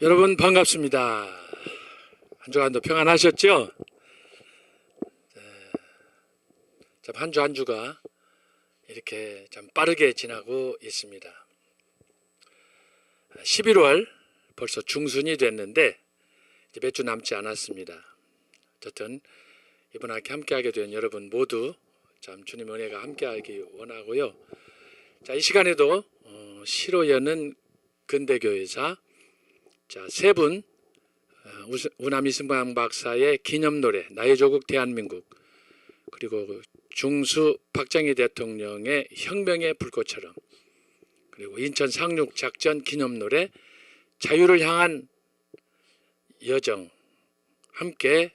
여러분 반갑습니다. 한 주간도 평안하셨죠? 참 한 주 한 주가 이렇게 참 빠르게 지나고 있습니다. 11월 벌써 중순이 됐는데 이제 몇 주 남지 않았습니다. 어쨌든 이번 학기 함께하게 된 여러분 모두 참 주님 은혜가 함께하기 원하고요. 자, 이 시간에도 시로 여는 근대교회사 세 분 우남이 승방 박사의 기념 노래 나의 조국 대한민국, 그리고 중수 박정희 대통령의 혁명의 불꽃처럼, 그리고 인천 상륙 작전 기념 노래 자유를 향한 여정 함께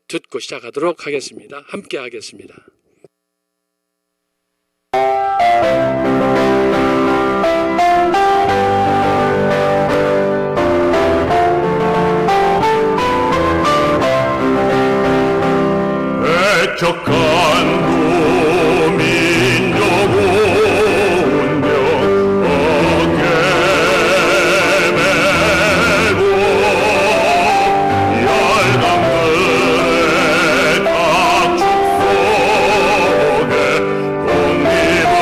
듣고 시작하도록 하겠습니다. 함께 하겠습니다. 백척한 두 민족 운명 어깨 메고 열강들의 각축 속에 독립을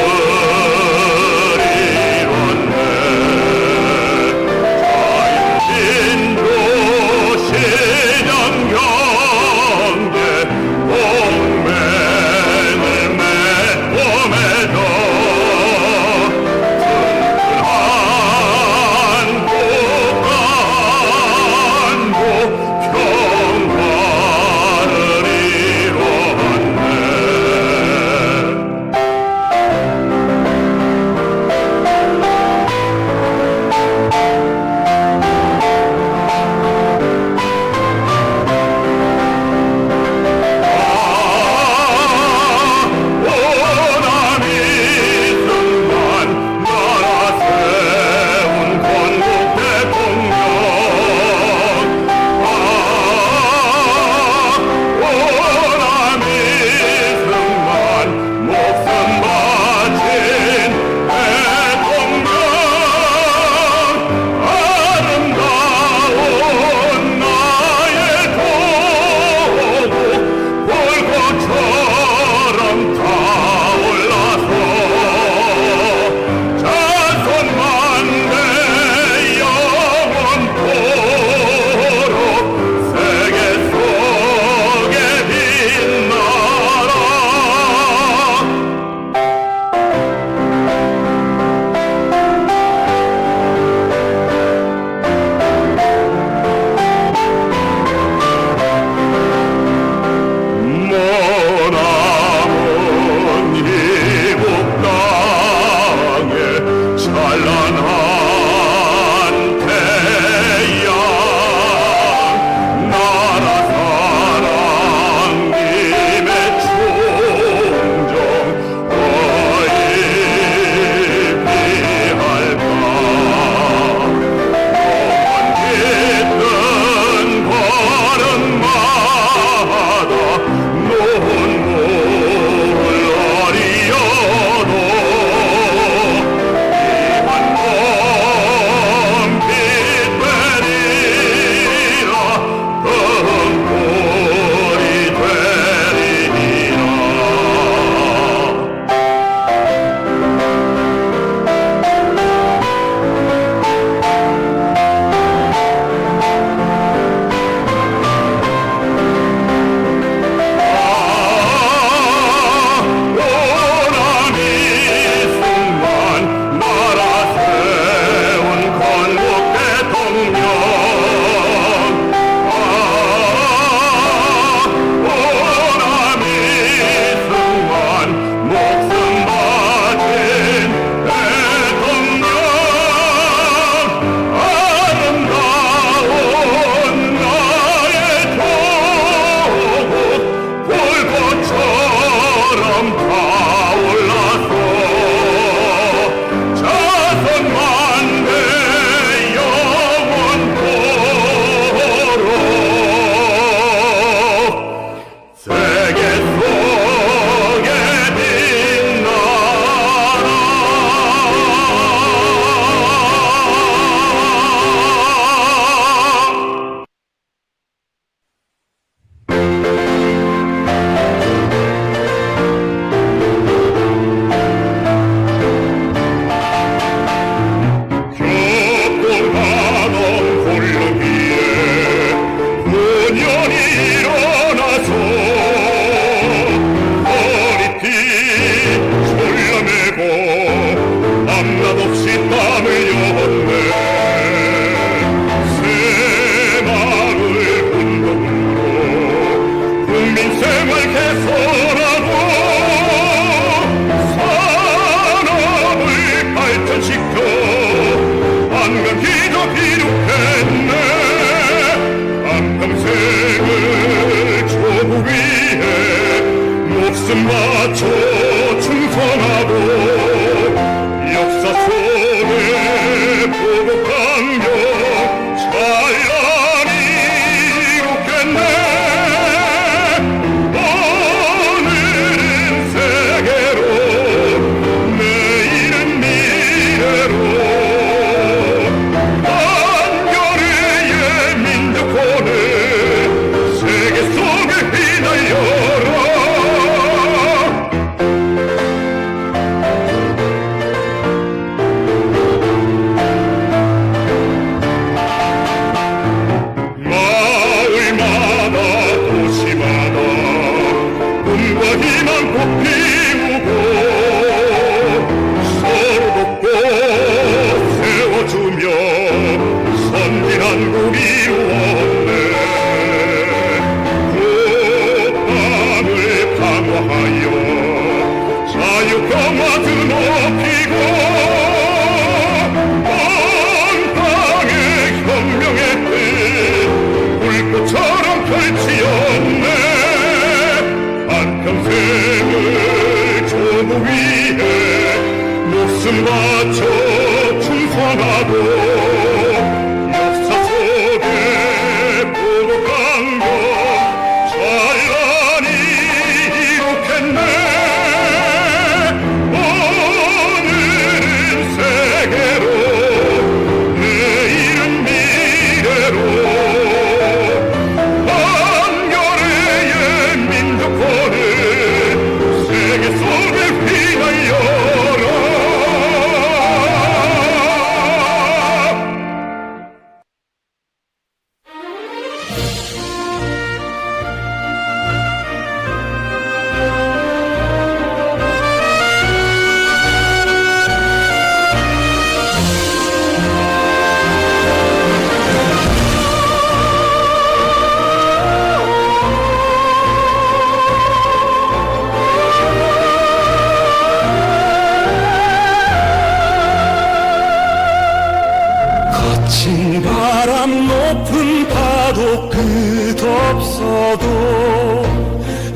끝없어도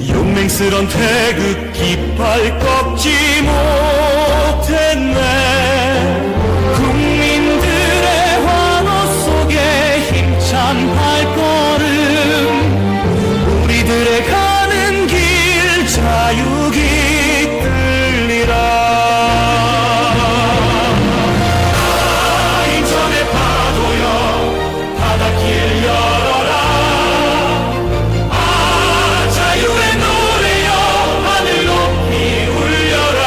용맹스런 태극 깃발 꺾지 못했네. 국민들의 환호 속에 힘찬 발걸음, 우리들의 가는 길 자유기 끌리라. 인천의 파도여 바닷길 열어라. 자유의 노래여 하늘 높이 울려라.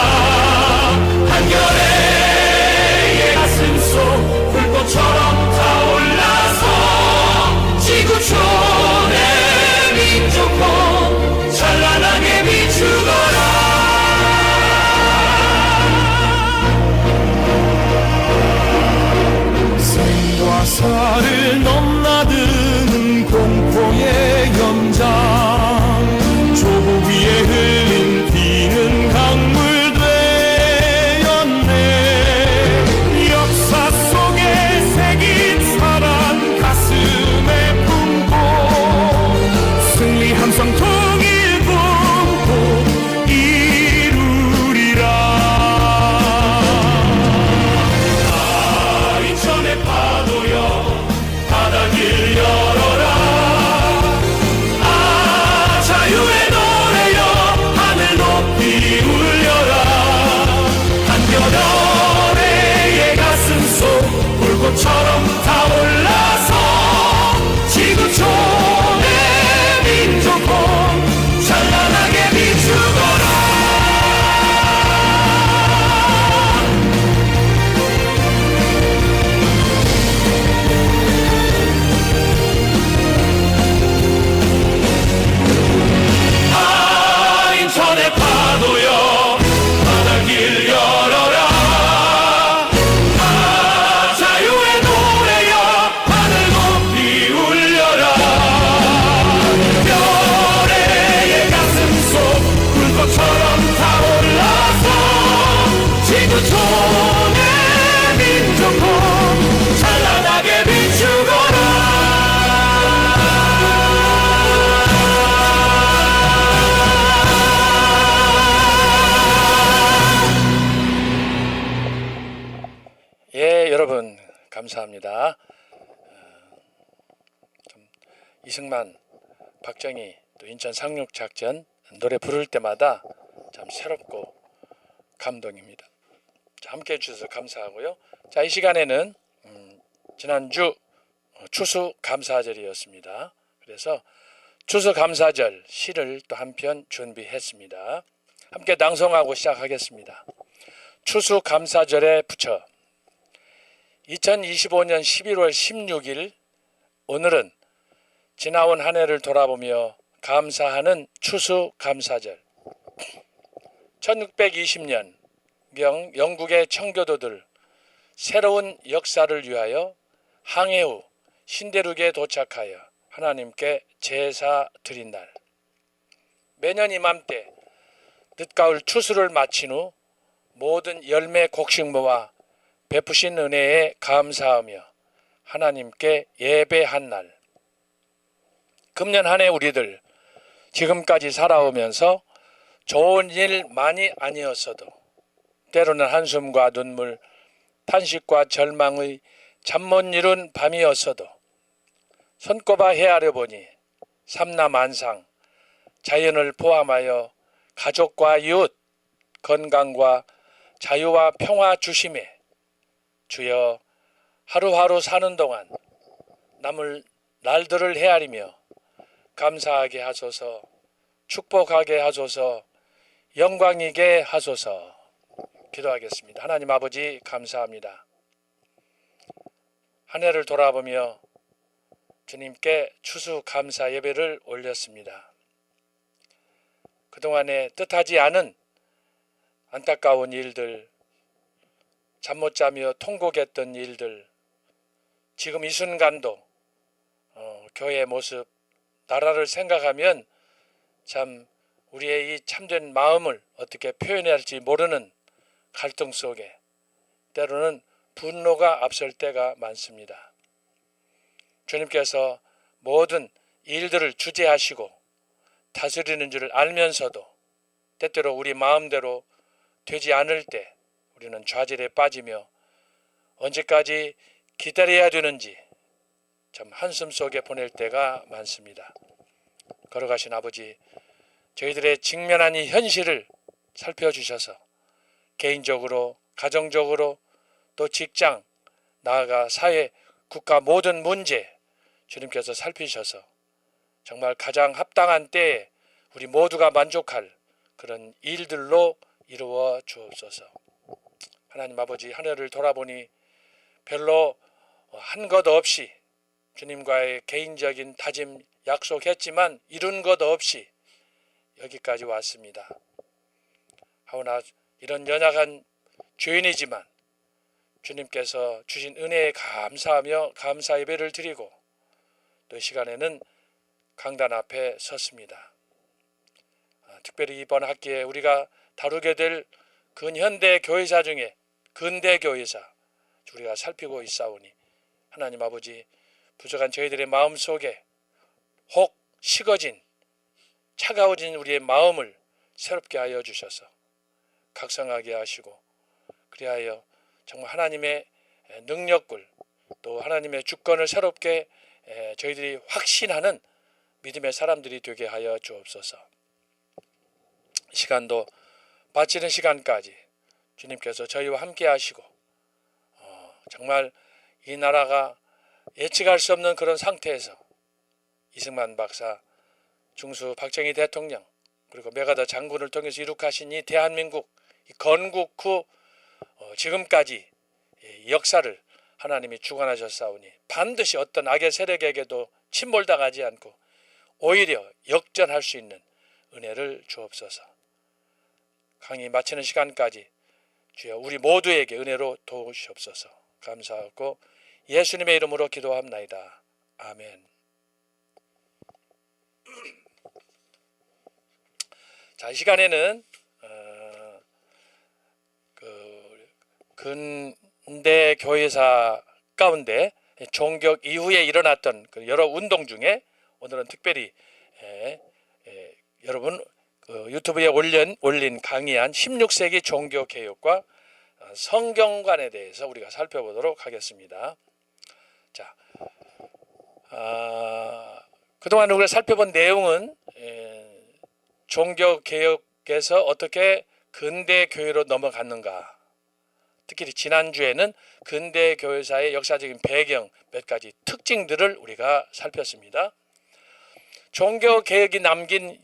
한겨레의 가슴속 불꽃처럼 타올라서 지구촌의 민족꽃 찬란하게 비추거라. 생과 사를 넘나드는 공포의 연장, 조국 위에 흘린 피는 강물 되었네. 역사 속에 새긴 사랑 가슴에 품고 승리 함성 통일 꿈꼭 이루리라. 인천의 파도여 바닷길 열어라. 자유의 노래여 하늘 높이 울려라. 한겨레의 가슴속 불꽃처럼 타올라서 지구촌의 민족꽃 찬란하게 비추거라. 인천의 파도여 바닷길 열어라. 자유의 노래여 하늘 높이 울려라. 별의 가슴속 불꽃처럼 타올라서 지구촌의 민족꽃 찬란하게 비추거라. 예, 여러분 감사합니다. 이승만, 박정희, 또 인천 상륙작전 노래 부를 때마다 참 새롭고 감동입니다. 자, 함께 해주셔서 감사하고요. 자, 이 시간에는 지난주 추수감사절이었습니다. 그래서 추수감사절 시를 또 한 편 준비했습니다. 함께 낭송하고 시작하겠습니다. 추수감사절에 붙여 2025년 11월 16일 오늘은 지나온 한 해를 돌아보며 감사하는 추수감사절. 1620년 영국의 청교도들 새로운 역사를 위하여 항해 후 신대륙에 도착하여 하나님께 제사 드린 날. 매년 이맘때 늦가을 추수를 마친 후 모든 열매 곡식모와 베푸신 은혜에 감사하며 하나님께 예배한 날. 금년 한 해 우리들 지금까지 살아오면서 좋은 일 많이 아니었어도 때로는 한숨과 눈물, 탄식과 절망의 잠 못 이룬 밤이었어도 손꼽아 헤아려 보니 삼라만상 자연을 포함하여 가족과 이웃 건강과 자유와 평화 주심에 주여 하루하루 사는 동안 남을 날들을 헤아리며 감사하게 하소서, 축복하게 하소서, 영광이게 하소서. 기도하겠습니다. 하나님 아버지 감사합니다. 한 해를 돌아보며 주님께 추수감사 예배를 올렸습니다. 그동안에 뜻하지 않은 안타까운 일들, 잠 못 자며 통곡했던 일들, 지금 이 순간도 교회의 모습, 나라를 생각하면 참 우리의 이 참된 마음을 어떻게 표현해야 할지 모르는 갈등 속에 때로는 분노가 앞설 때가 많습니다. 주님께서 모든 일들을 주재하시고 다스리는 줄을 알면서도 때때로 우리 마음대로 되지 않을 때 우리는 좌절에 빠지며 언제까지 기다려야 되는지 참 한숨 속에 보낼 때가 많습니다. 걸어가신 아버지, 저희들의 직면한 이 현실을 살펴주셔서 개인적으로, 가정적으로, 또 직장, 나아가 사회, 국가 모든 문제 주님께서 살피셔서 정말 가장 합당한 때에 우리 모두가 만족할 그런 일들로 이루어 주옵소서. 하나님 아버지, 하늘을 돌아보니 별로 한 것 없이 주님과의 개인적인 다짐 약속했지만 이룬 것 없이 여기까지 왔습니다. 하오나 이런 연약한 죄인이지만 주님께서 주신 은혜에 감사하며 감사 예배를 드리고 또 이 시간에는 강단 앞에 섰습니다. 특별히 이번 학기에 우리가 다루게 될 근현대 교회사 중에 근대 교회사 우리가 살피고 있사오니 하나님 아버지, 부족한 저희들의 마음 속에 혹 식어진 차가워진 우리의 마음을 새롭게 하여 주셔서 각성하게 하시고 그리하여 정말 하나님의 능력을 또 하나님의 주권을 새롭게 저희들이 확신하는 믿음의 사람들이 되게 하여 주옵소서. 시간도 바치는 시간까지 주님께서 저희와 함께 하시고 정말 이 나라가 예측할 수 없는 그런 상태에서 이승만 박사, 중수 박정희 대통령 그리고 메가더 장군을 통해서 이룩하신 이 대한민국 이 건국 후 지금까지 역사를 하나님이 주관하셨사오니 반드시 어떤 악의 세력에게도 침몰당하지 않고 오히려 역전할 수 있는 은혜를 주옵소서. 강의 마치는 시간까지 주여 우리 모두에게 은혜로 도우시옵소서. 감사하고 예수님의 이름으로 기도합나이다. 아멘. 자, 이 시간에는 근대 교회사 가운데 종교 이후에 일어났던 여러 운동 중에 오늘은 특별히 여러분 유튜브에 올린 강의한 16세기 종교개혁과 성경관에 대해서 우리가 살펴보도록 하겠습니다. 자, 그동안 우리가 살펴본 내용은 종교개혁에서 어떻게 근대교회로 넘어갔는가, 특히 지난주에는 근대교회사의 역사적인 배경 몇 가지 특징들을 우리가 살폈습니다. 종교개혁이 남긴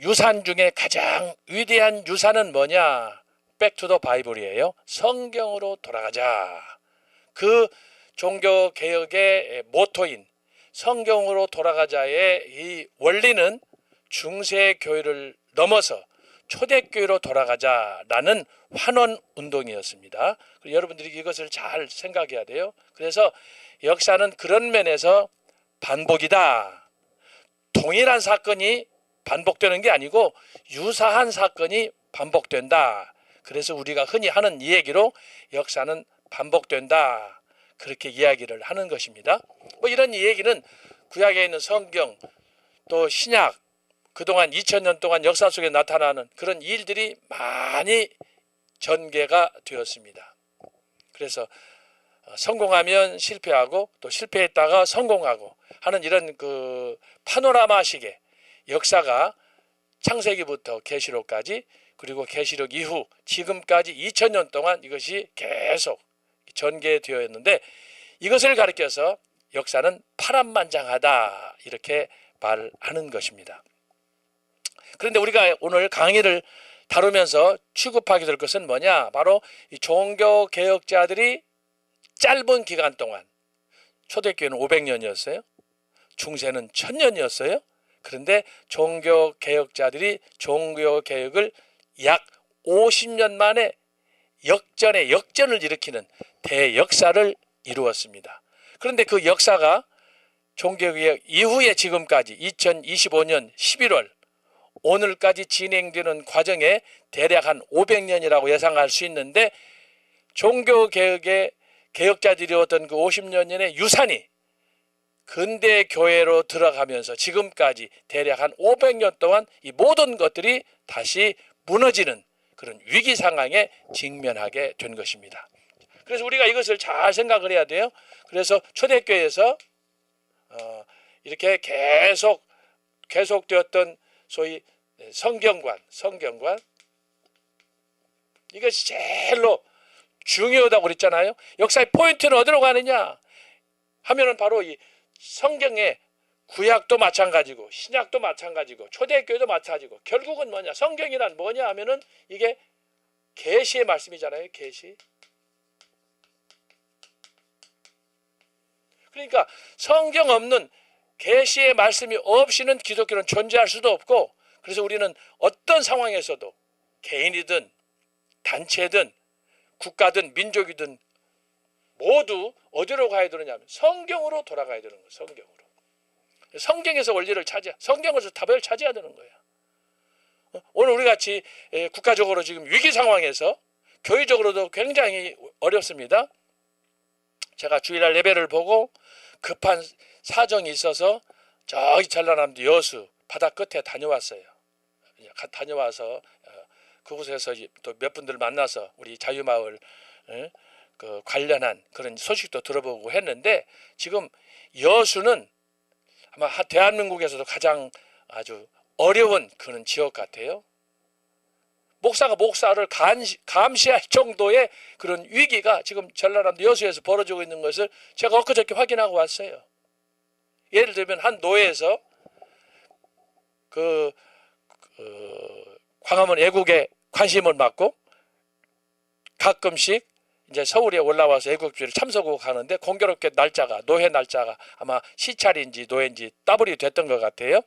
유산 중에 가장 위대한 유산은 뭐냐? 백투더 바이블이에요. 성경으로 돌아가자. 그 종교개혁의 모토인 성경으로 돌아가자의 이 원리는 중세교회를 넘어서 초대교회로 돌아가자라는 환원운동이었습니다. 여러분들이 이것을 잘 생각해야 돼요. 그래서 역사는 그런 면에서 반복이다. 동일한 사건이 반복되는 게 아니고 유사한 사건이 반복된다. 그래서 우리가 흔히 하는 이 얘기로 역사는 반복된다. 그렇게 이야기를 하는 것입니다. 이런 이야기는 구약에 있는 성경 또 신약 그동안 2000년 동안 역사 속에 나타나는 그런 일들이 많이 전개가 되었습니다. 그래서 성공하면 실패하고 또 실패했다가 성공하고 하는 이런 그 파노라마식의 역사가 창세기부터 계시록까지 그리고 계시록 이후 지금까지 2000년 동안 이것이 계속 전개되어 있는데 이것을 가리켜서 역사는 파란만장하다 이렇게 말하는 것입니다. 그런데 우리가 오늘 강의를 다루면서 취급하게 될 것은 뭐냐? 바로 이 종교개혁자들이 짧은 기간 동안 초대교회는 500년이었어요. 중세는 1000년이었어요. 그런데 종교개혁자들이 종교개혁을 약 50년 만에 역전을 일으키는 대역사를 이루었습니다. 그런데 그 역사가 종교개혁 이후에 지금까지 2025년 11월 오늘까지 진행되는 과정에 대략 한 500년이라고 예상할 수 있는데 종교개혁의 개혁자들이 어떤 그 50년의 유산이 근대 교회로 들어가면서 지금까지 대략 한 500년 동안 이 모든 것들이 다시 무너지는 그런 위기 상황에 직면하게 된 것입니다. 그래서 우리가 이것을 잘 생각을 해야 돼요. 그래서 초대교회에서 이렇게 계속되었던 소위 성경관 이것이 제일로 중요하다고 그랬잖아요. 역사의 포인트는 어디로 가느냐 하면은 바로 이 성경의 구약도 마찬가지고 신약도 마찬가지고 초대교회도 마찬가지고 결국은 뭐냐, 성경이란 뭐냐 하면은 이게 계시의 말씀이잖아요. 계시. 그러니까 성경 없는 계시의 말씀이 없이는 기독교는 존재할 수도 없고, 그래서 우리는 어떤 상황에서도 개인이든 단체든 국가든 민족이든 모두 어디로 가야 되느냐면 성경으로 돌아가야 되는 거예요. 성경으로. 성경에서 원리를 성경에서 답을 찾아야 되는 거예요. 오늘 우리 같이 국가적으로 지금 위기 상황에서 교회적으로도 굉장히 어렵습니다. 제가 주일날 예배를 보고 급한 사정이 있어서 저기 전라남도 여수 바다 끝에 다녀왔어요. 다녀와서 그곳에서 또 몇 분들 만나서 우리 자유마을 그 관련한 그런 소식도 들어보고 했는데, 지금 여수는 아마 대한민국에서도 가장 아주 어려운 그런 지역 같아요. 목사가 목사를 감시할 정도의 그런 위기가 지금 전라남도 여수에서 벌어지고 있는 것을 제가 엊그저께 확인하고 왔어요. 예를 들면 한 노예에서 광화문 애국에 관심을 받고 가끔씩 이제 서울에 올라와서 애국주의를 참석하고 가는데, 공교롭게 노회 날짜가 아마 시찰인지 노예인지 따블이 됐던 것 같아요.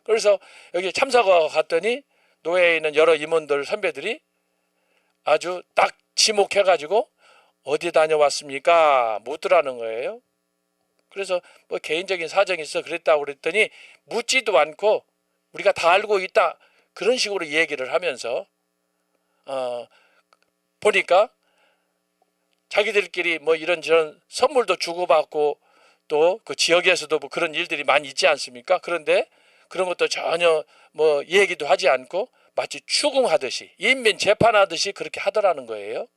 그래서 여기 참석하고 갔더니 노예에 있는 여러 임원들 선배들이 아주 딱 지목해가지고 어디 다녀왔습니까? 묻더라는 거예요. 그래서 뭐 개인적인 사정이 있어 그랬다고 그랬더니 묻지도 않고 우리가 다 알고 있다 그런 식으로 얘기를 하면서 보니까 자기들끼리 뭐 이런저런 선물도 주고받고 또 그 지역에서도 뭐 그런 일들이 많이 있지 않습니까? 그런데 그런 것도 전혀 뭐 얘기도 하지 않고 마치 추궁하듯이 인민 재판하듯이 그렇게 하더라는 거예요.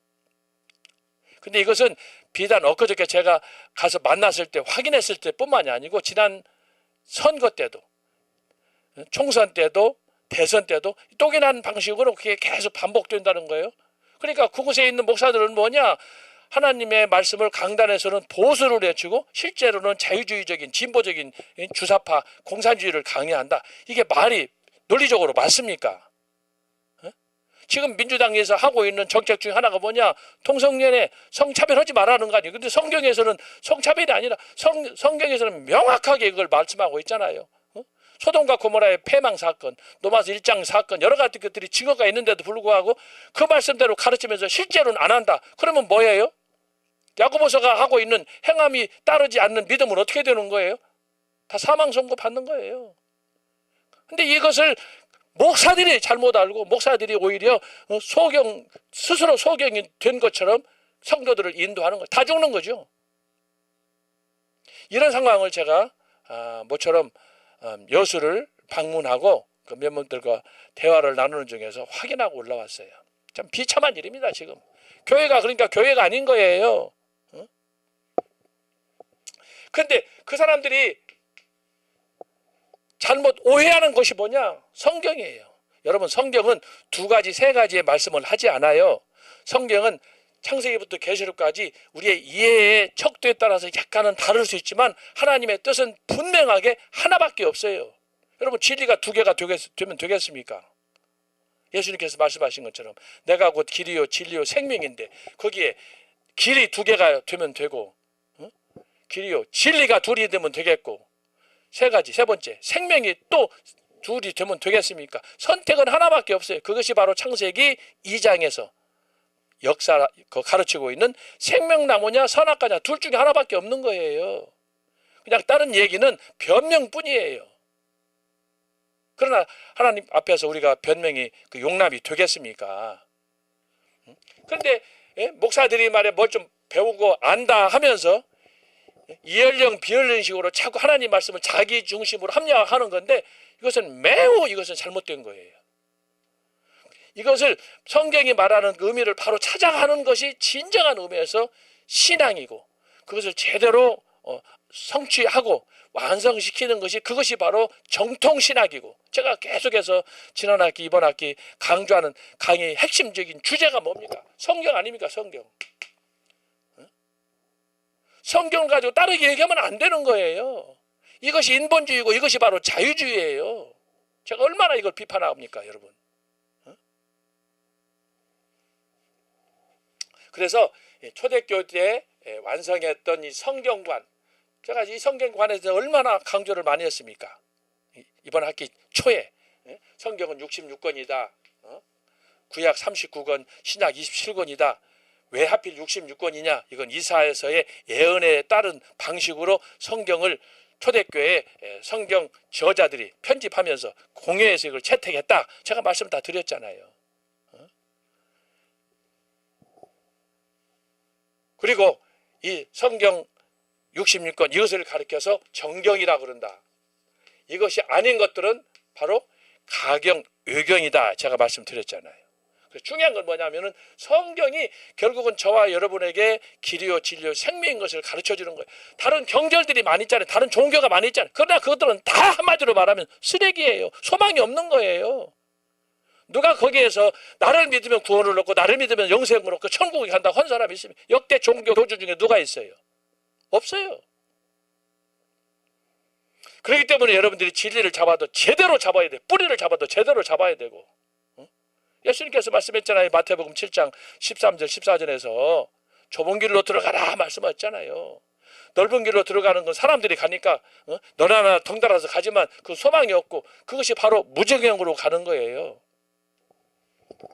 근데 이것은 비단 엊그저께 제가 가서 만났을 때 확인했을 때뿐만이 아니고 지난 선거 때도 총선 때도 대선 때도 똑이난 방식으로 그게 계속 반복된다는 거예요. 그러니까 그곳에 있는 목사들은 뭐냐, 하나님의 말씀을 강단에서는 보수를 외치고 실제로는 자유주의적인 진보적인 주사파 공산주의를 강요한다. 이게 말이 논리적으로 맞습니까? 지금 민주당에서 하고 있는 정책 중에 하나가 뭐냐, 동성연애 성차별하지 말라는 거 아니에요. 근데 성경에서는 성차별이 아니라 성경에서는 명확하게 이걸 말씀하고 있잖아요. 소돔과 고모라의 폐망 사건, 로마서 1장 사건, 여러 가지 것들이 증거가 있는데도 불구하고 그 말씀대로 가르치면서 실제로는 안 한다. 그러면 뭐예요? 야고보서가 하고 있는 행함이 따르지 않는 믿음은 어떻게 되는 거예요? 다 사망 선고 받는 거예요. 근데 이것을 목사들이 잘못 알고 목사들이 오히려 스스로 소경이 된 것처럼 성도들을 인도하는 거예요. 다 죽는 거죠. 이런 상황을 제가 모처럼 여수를 방문하고 그 멤버들과 대화를 나누는 중에서 확인하고 올라왔어요. 참 비참한 일입니다. 지금 교회가 그러니까 교회가 아닌 거예요. 그런데 그 사람들이 잘못 오해하는 것이 뭐냐? 성경이에요. 여러분, 성경은 두 가지, 세 가지의 말씀을 하지 않아요. 성경은 창세기부터 계시록까지 우리의 이해의 척도에 따라서 약간은 다를 수 있지만 하나님의 뜻은 분명하게 하나밖에 없어요. 여러분, 진리가 두 개가 되면 되겠습니까? 예수님께서 말씀하신 것처럼 내가 곧 길이요 진리요 생명인데 거기에 길이 두 개가 되면 되고 길이요 진리가 둘이 되면 되겠고 세 번째 생명이 또 둘이 되면 되겠습니까? 선택은 하나밖에 없어요. 그것이 바로 창세기 2장에서 역사 가르치고 있는 생명나무냐 선악과냐 둘 중에 하나밖에 없는 거예요. 그냥 다른 얘기는 변명뿐이에요. 그러나 하나님 앞에서 우리가 변명이 그 용납이 되겠습니까? 그런데 목사들이 말에 뭘 좀 배우고 안다 하면서 이연령 비연령식으로 자꾸 하나님 말씀을 자기 중심으로 합리화하는 건데 이것은 매우 잘못된 거예요. 이것을 성경이 말하는 그 의미를 바로 찾아가는 것이 진정한 의미에서 신앙이고 그것을 제대로 성취하고 완성시키는 것이 그것이 바로 정통신학이고 제가 계속해서 지난 학기 이번 학기 강조하는 강의의 핵심적인 주제가 뭡니까? 성경 아닙니까? 성경. 성경을 가지고 다르게 얘기하면 안 되는 거예요. 이것이 인본주의고 이것이 바로 자유주의예요. 제가 얼마나 이걸 비판합니까, 여러분? 그래서 초대교 때 완성했던 이 성경관, 제가 이 성경관에서 얼마나 강조를 많이 했습니까? 이번 학기 초에 성경은 66권이다. 구약 39권, 신약 27권이다. 왜 하필 66권이냐? 이건 이사야서의 예언에 따른 방식으로 성경을 초대교회 성경 저자들이 편집하면서 공회에서 이걸 채택했다. 제가 말씀 다 드렸잖아요. 그리고 이 성경 66권 이것을 가리켜서 정경이라 그런다. 이것이 아닌 것들은 바로 가경, 외경이다. 제가 말씀드렸잖아요. 중요한 건 뭐냐면은 성경이 결국은 저와 여러분에게 길이요 진리요 생명인 것을 가르쳐주는 거예요. 다른 경절들이 많이 있잖아요. 다른 종교가 많이 있잖아요. 그러나 그것들은 다 한마디로 말하면 쓰레기예요. 소망이 없는 거예요. 누가 거기에서 나를 믿으면 구원을 얻고 나를 믿으면 영생을 얻고 천국에 간다고 한 사람이 있으면 역대 종교 교주 중에 누가 있어요? 없어요. 그렇기 때문에 여러분들이 진리를 잡아도 제대로 잡아야 돼. 뿌리를 잡아도 제대로 잡아야 되고. 예수님께서 말씀했잖아요. 마태복음 7장 13절 14절에서 좁은 길로 들어가라 말씀하셨잖아요. 넓은 길로 들어가는 건 사람들이 가니까 너나 나나 덩달아서 가지만 그 소망이 없고 그것이 바로 무정형으로 가는 거예요.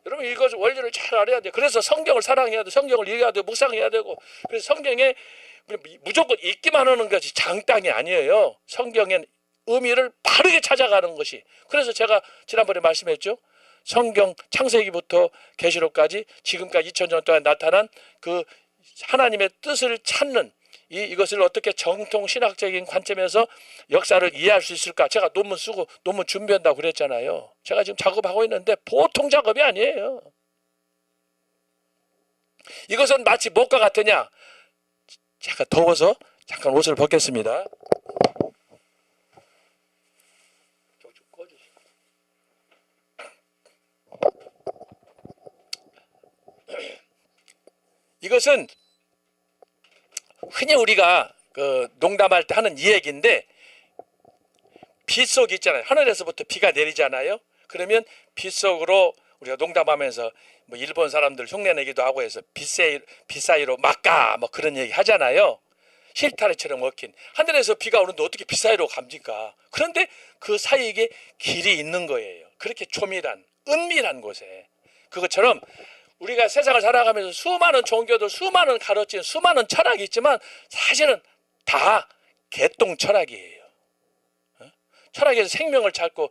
여러분 이것을 원리를 잘 알아야 돼요. 그래서 성경을 사랑해야 돼. 성경을 읽어야 되고 묵상해야 되고 그래서 성경에 무조건 읽기만 하는 것이 장땅이 아니에요. 성경의 의미를 바르게 찾아가는 것이. 그래서 제가 지난번에 말씀했죠. 성경 창세기부터 계시록까지 지금까지 2000년 동안 나타난 그 하나님의 뜻을 찾는 이것을 어떻게 정통 신학적인 관점에서 역사를 이해할 수 있을까? 제가 논문 쓰고 논문 준비한다고 그랬잖아요. 제가 지금 작업하고 있는데 보통 작업이 아니에요. 이것은 마치 무엇과 같으냐? 제가 더워서 잠깐 옷을 벗겠습니다. 이것은 흔히 우리가 농담할 때 하는 이야기인데 빗속 있잖아요. 하늘에서부터 비가 내리잖아요. 그러면 빗속으로 우리가 농담하면서 뭐 일본 사람들 흉내내기도 하고 해서 빗 사이로 막가 뭐 그런 얘기 하잖아요. 실타래처럼 얽힌 하늘에서 비가 오는데 어떻게 빗 사이로 갑니까? 그런데 그 사이에 길이 있는 거예요. 그렇게 조밀한 은밀한 곳에. 그것처럼 우리가 세상을 살아가면서 수많은 종교들, 수많은 가르침, 수많은 철학이 있지만 사실은 다 개똥 철학이에요. 철학에서 생명을 찾고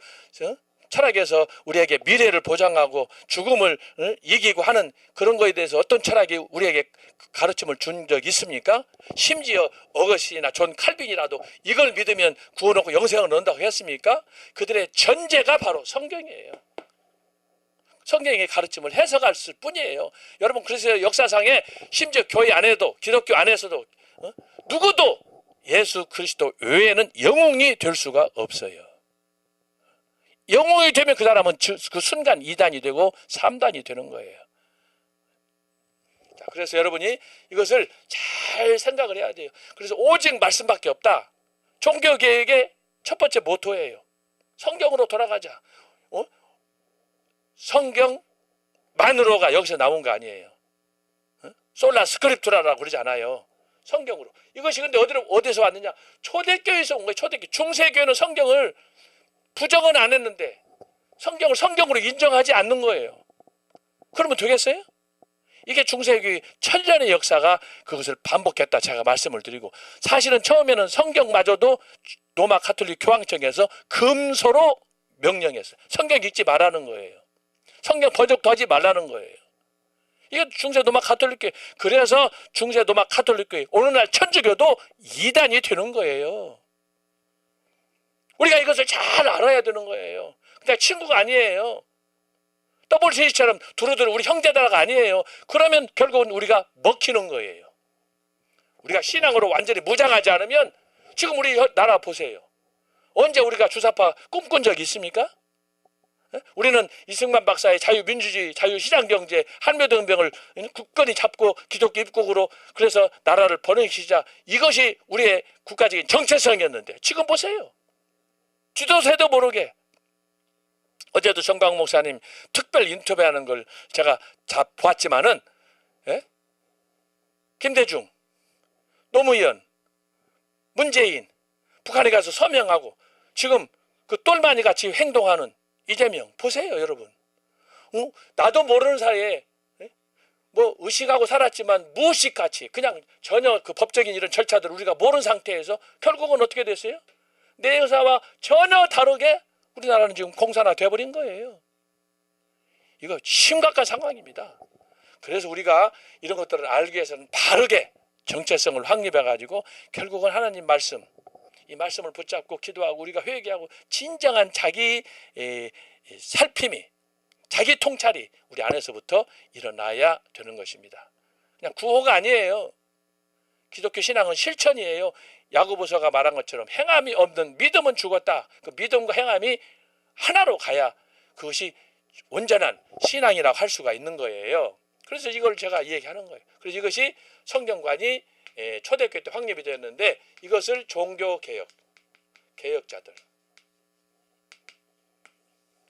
철학에서 우리에게 미래를 보장하고 죽음을 이기고 하는 그런 거에 대해서 어떤 철학이 우리에게 가르침을 준 적 있습니까? 심지어 어거스틴이나 존 칼빈이라도 이걸 믿으면 구원 얻고 영생을 얻는다고 했습니까? 그들의 전제가 바로 성경이에요. 성경의 가르침을 해석할 뿐이에요. 여러분 그래서 역사상에 심지어 교회 안에도 기독교 안에서도 누구도 예수 그리스도 외에는 영웅이 될 수가 없어요. 영웅이 되면 그 사람은 그 순간 2단이 되고 3단이 되는 거예요. 자, 그래서 여러분이 이것을 잘 생각을 해야 돼요. 그래서 오직 말씀밖에 없다. 종교개혁의 첫 번째 모토예요. 성경으로 돌아가자. 성경만으로가 여기서 나온 거 아니에요. 솔라 스크립투라라고 그러지 않아요. 성경으로. 이것이 근데 어디서 왔느냐? 초대교회에서 온 거예요. 초대교회. 중세교회는 성경을 부정은 안 했는데 성경을 성경으로 인정하지 않는 거예요. 그러면 되겠어요? 이게 중세교회 천년의 역사가 그것을 반복했다 제가 말씀을 드리고 사실은 처음에는 성경마저도 로마 가톨릭 교황청에서 금소로 명령했어요. 성경 읽지 말라는 거예요. 성경 번역도 하지 말라는 거예요. 이게 중세 로마 가톨릭교회. 그래서 중세 로마 가톨릭교회 오늘날 천주교도 이단이 되는 거예요. 우리가 이것을 잘 알아야 되는 거예요. 그냥 친구가 아니에요. WCC처럼 두루두루 우리 형제다라가 아니에요. 그러면 결국은 우리가 먹히는 거예요. 우리가 신앙으로 완전히 무장하지 않으면 지금 우리 나라 보세요. 언제 우리가 주사파 꿈꾼 적이 있습니까? 우리는 이승만 박사의 자유민주주의, 자유시장경제, 한미동맹을 굳건히 잡고 기독교 입국으로 그래서 나라를 번영시키자. 이것이 우리의 국가적인 정체성이었는데 지금 보세요. 지도세도 모르게. 어제도 정광 목사님 특별 인터뷰하는 걸 제가 다 보았지만은, 김대중, 노무현, 문재인, 북한에 가서 서명하고 지금 그 똘마니 같이 행동하는 이재명 보세요, 여러분. 나도 모르는 사이에 뭐 의식하고 살았지만 무의식같이 그냥 전혀 그 법적인 이런 절차들을 우리가 모르는 상태에서 결국은 어떻게 됐어요? 내 의사와 전혀 다르게 우리나라는 지금 공산화 돼버린 거예요. 이거 심각한 상황입니다. 그래서 우리가 이런 것들을 알기 위해서는 바르게 정체성을 확립해가지고 결국은 하나님 말씀, 이 말씀을 붙잡고 기도하고 우리가 회개하고 진정한 자기 살핌이, 자기 통찰이 우리 안에서부터 일어나야 되는 것입니다. 그냥 구호가 아니에요. 기독교 신앙은 실천이에요. 야고보서가 말한 것처럼 행함이 없는 믿음은 죽었다. 그 믿음과 행함이 하나로 가야 그것이 온전한 신앙이라고 할 수가 있는 거예요. 그래서 이걸 제가 얘기하는 거예요. 그래서 이것이 성경관이 초대교회 때 확립이 되었는데 이것을 종교개혁, 개혁자들.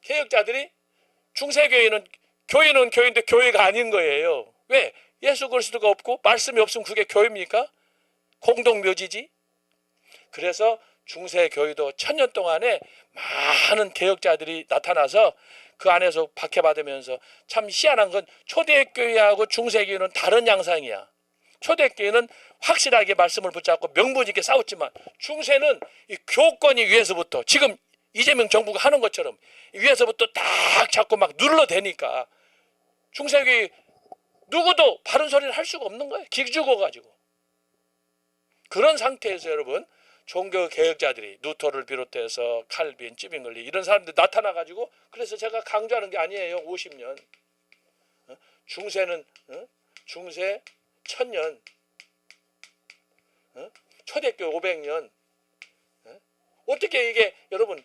개혁자들이 중세교회는 교회는 교회인데 교회가 아닌 거예요. 왜? 예수 그리스도가 없고 말씀이 없으면 그게 교회입니까? 공동묘지지. 그래서 중세교회도 1000년 동안에 많은 개혁자들이 나타나서 그 안에서 박해받으면서 참 희한한 건 초대교회하고 중세교회는 다른 양상이야. 초대교회는 확실하게 말씀을 붙잡고 명분 있게 싸웠지만 중세는 이 교권이 위에서부터 지금 이재명 정부가 하는 것처럼 위에서부터 딱 잡고 막 눌러대니까 중세교회 누구도 바른 소리를 할 수가 없는 거예요. 기죽어가지고. 그런 상태에서 여러분 종교개혁자들이 루터를 비롯해서 칼빈, 찌빙글리 이런 사람들이 나타나가지고 그래서 제가 강조하는 게 아니에요. 50년. 중세는 중세 1000년, 초대교회 500년. 어떻게 이게 여러분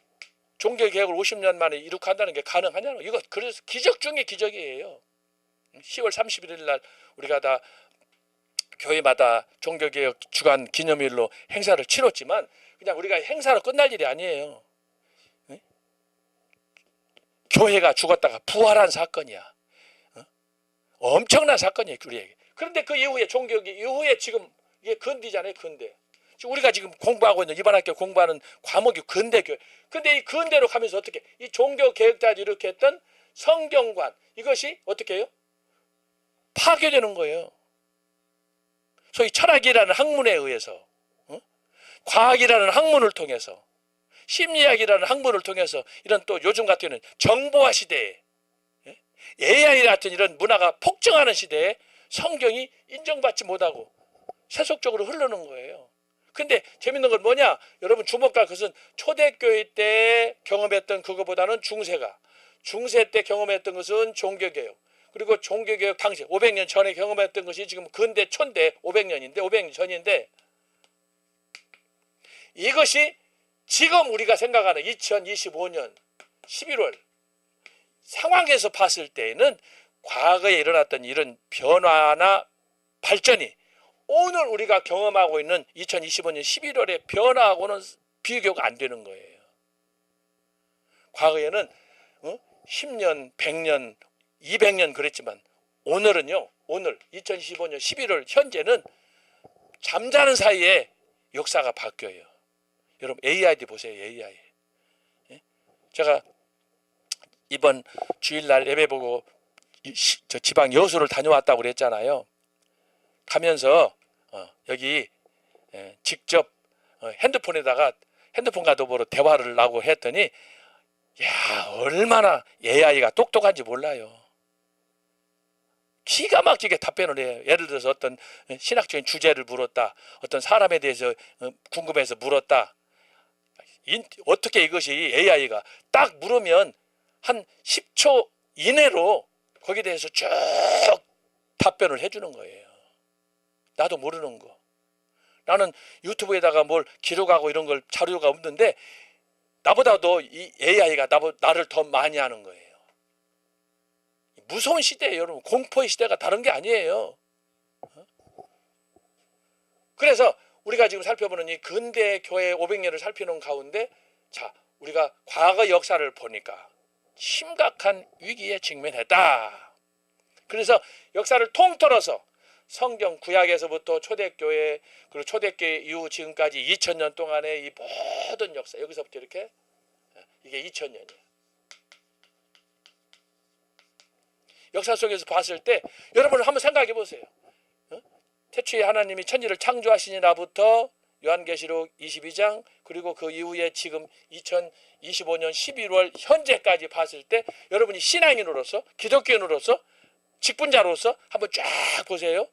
종교개혁을 50년 만에 이룩한다는 게 가능하냐고. 이거 그래서 기적 중에 기적이에요. 10월 31일 날 우리가 다 교회마다 종교개혁 주간 기념일로 행사를 치렀지만 그냥 우리가 행사로 끝날 일이 아니에요. 교회가 죽었다가 부활한 사건이야. 엄청난 사건이에요, 우리에게. 그런데 그 이후에 종교개혁 이후에 지금 이게 근대잖아요, 근대. 지금 우리가 지금 공부하고 있는 이번 학교 공부하는 과목이 근대교회. 근데 이 근대로 가면서 어떻게 이 종교개혁자들이 이렇게 했던 성경관 이것이 어떻게 해요? 파괴되는 거예요. 소위 철학이라는 학문에 의해서, 과학이라는 학문을 통해서, 심리학이라는 학문을 통해서 이런 또 요즘 같은 경우는 정보화 시대에 AI 같은 이런 문화가 폭증하는 시대에 성경이 인정받지 못하고 세속적으로 흐르는 거예요. 근데 재밌는 건 뭐냐? 여러분 주목할 것은 초대교회 때 경험했던 그거보다는 중세 때 경험했던 것은 종교개혁. 그리고 종교개혁 당시 500년 전에 경험했던 것이 지금 근대 촌대 500년인데 500년 전인데 이것이 지금 우리가 생각하는 2025년 11월 상황에서 봤을 때에는 과거에 일어났던 이런 변화나 발전이 오늘 우리가 경험하고 있는 2025년 11월의 변화하고는 비교가 안 되는 거예요. 과거에는 10년, 100년, 200년 그랬지만 오늘은요. 오늘 2025년 11월 현재는 잠자는 사이에 역사가 바뀌어요. 여러분 AID 보세요. AI. 제가 이번 주일날 예배 보고 저 지방 여수를 다녀왔다고 그랬잖아요. 가면서 여기 직접 핸드폰에다가 핸드폰 가도보로 대화를 하고 했더니 야 얼마나 AI가 똑똑한지 몰라요. 기가 막히게 답변을 해요. 예를 들어서 어떤 신학적인 주제를 물었다. 어떤 사람에 대해서 궁금해서 물었다. 어떻게 이것이 AI가 딱 물으면 한 10초 이내로 거기에 대해서 쭉 답변을 해주는 거예요. 나도 모르는 거. 나는 유튜브에다가 뭘 기록하고 이런 걸 자료가 없는데 나보다도 이 AI가 나를 더 많이 하는 거예요. 무서운 시대예요, 여러분. 공포의 시대가 다른 게 아니에요. 그래서 우리가 지금 살펴보는 이 근대 교회 500년을 살피는 가운데, 자, 우리가 과거 역사를 보니까 심각한 위기에 직면했다. 그래서 역사를 통틀어서 성경 구약에서부터 초대교회, 그리고 초대교회 이후 지금까지 2000년 동안의 이 모든 역사, 여기서부터 이렇게, 이게 2000년이에요. 역사 속에서 봤을 때 여러분을 한번 생각해 보세요. 태초에 하나님이 천지를 창조하시니라부터 요한계시록 22장, 그리고 그 이후에 지금 2025년 11월 현재까지 봤을 때 여러분이 신앙인으로서, 기독교인으로서, 직분자로서 한번 쫙 보세요.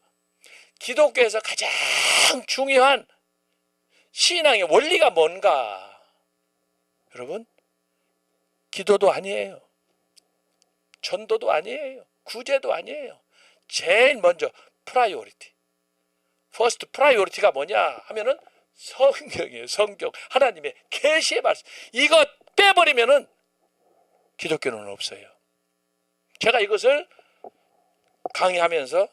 기독교에서 가장 중요한 신앙의 원리가 뭔가? 여러분, 기도도 아니에요. 전도도 아니에요. 구제도 아니에요. 제일 먼저 프라이오리티. 퍼스트 프라이오리티가 뭐냐 하면은 성경이에요. 성경. 하나님의 계시의 말씀. 이거 빼버리면은 기독교는 없어요. 제가 이것을 강의하면서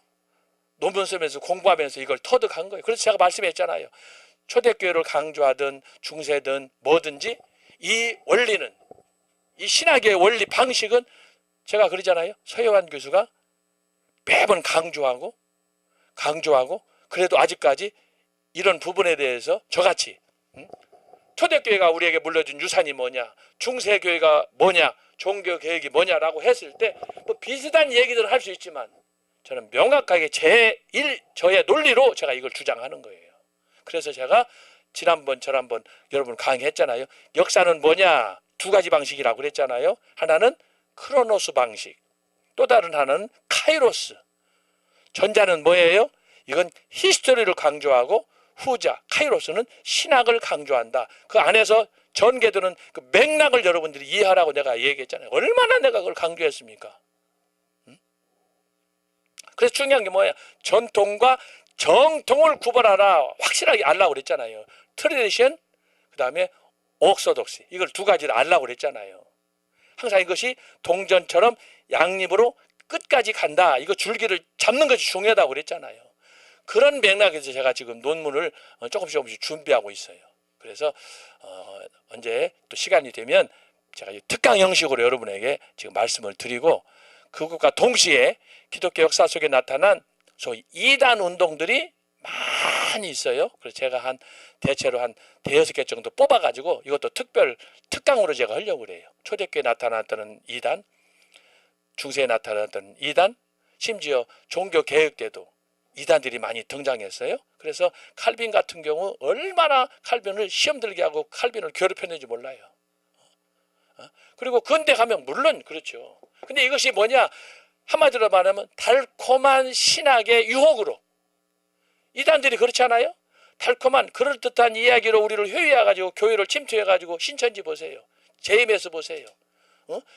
논문 쓰면서 공부하면서 이걸 터득한 거예요. 그래서 제가 말씀했잖아요. 초대교회를 강조하든 중세든 뭐든지 이 원리는, 이 신학의 원리 방식은 제가 그러잖아요. 서혜환 교수가 매번 강조하고 그래도 아직까지 이런 부분에 대해서 저같이 초대교회가 우리에게 물려준 유산이 뭐냐, 중세교회가 뭐냐, 종교개혁이 뭐냐라고 했을 때 뭐 비슷한 얘기들을 할 수 있지만 저는 명확하게 저의 논리로 제가 이걸 주장하는 거예요. 그래서 제가 지난번 저한번 여러분 강의했잖아요. 역사는 뭐냐, 두 가지 방식이라고 그랬잖아요. 하나는 크로노스 방식, 또 다른 하나는 카이로스. 전자는 뭐예요? 이건 히스토리를 강조하고, 후자 카이로스는 신학을 강조한다. 그 안에서 전개되는 그 맥락을 여러분들이 이해하라고 내가 얘기했잖아요. 얼마나 내가 그걸 강조했습니까? 그래서 중요한 게 뭐예요? 전통과 정통을 구분하라, 확실하게 알라고 그랬잖아요. 트레디션, 그 다음에 옥소독시, 이걸 두 가지를 알라고 그랬잖아요. 항상 이것이 동전처럼 양립으로 끝까지 간다. 이거 줄기를 잡는 것이 중요하다고 그랬잖아요. 그런 맥락에서 제가 지금 논문을 조금씩 준비하고 있어요. 그래서 언제 또 시간이 되면 제가 특강 형식으로 여러분에게 지금 말씀을 드리고, 그것과 동시에 기독교 역사 속에 나타난 소위 이단 운동들이 많이 있어요. 그래서 제가 대체로 한 대여섯 개 정도 뽑아가지고 이것도 특강으로 제가 하려고 그래요. 초대교회에 나타났던 이단, 중세에 나타났던 이단, 심지어 종교개혁 때도 이단들이 많이 등장했어요. 그래서 칼빈 같은 경우 얼마나 칼빈을 시험 들게 하고 칼빈을 괴롭혔는지 몰라요. 그리고 근대 가면 물론 그렇죠. 근데 이것이 뭐냐, 한마디로 말하면 달콤한 신학의 유혹으로, 이단들이 그렇지 않아요? 달콤한 그럴듯한 이야기로 우리를 회유해가지고 교회를 침투해가지고 신천지 보세요, JMS 보세요,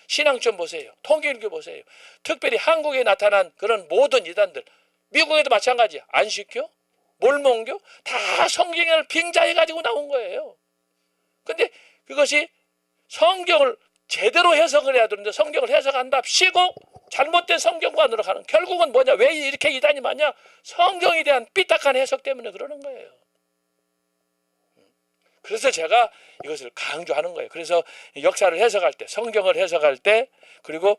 신앙점 보세요, 통일교 보세요. 특별히 한국에 나타난 그런 모든 이단들, 미국에도 마찬가지야. 안식교, 몰몬교 다 성경을 빙자해가지고 나온 거예요. 근데 그것이 성경을 제대로 해석을 해야 되는데 성경을 해석한답시고 잘못된 성경관으로 가는, 결국은 뭐냐, 왜 이렇게 이단이 많냐, 성경에 대한 삐딱한 해석 때문에 그러는 거예요. 그래서 제가 이것을 강조하는 거예요. 그래서 역사를 해석할 때, 성경을 해석할 때, 그리고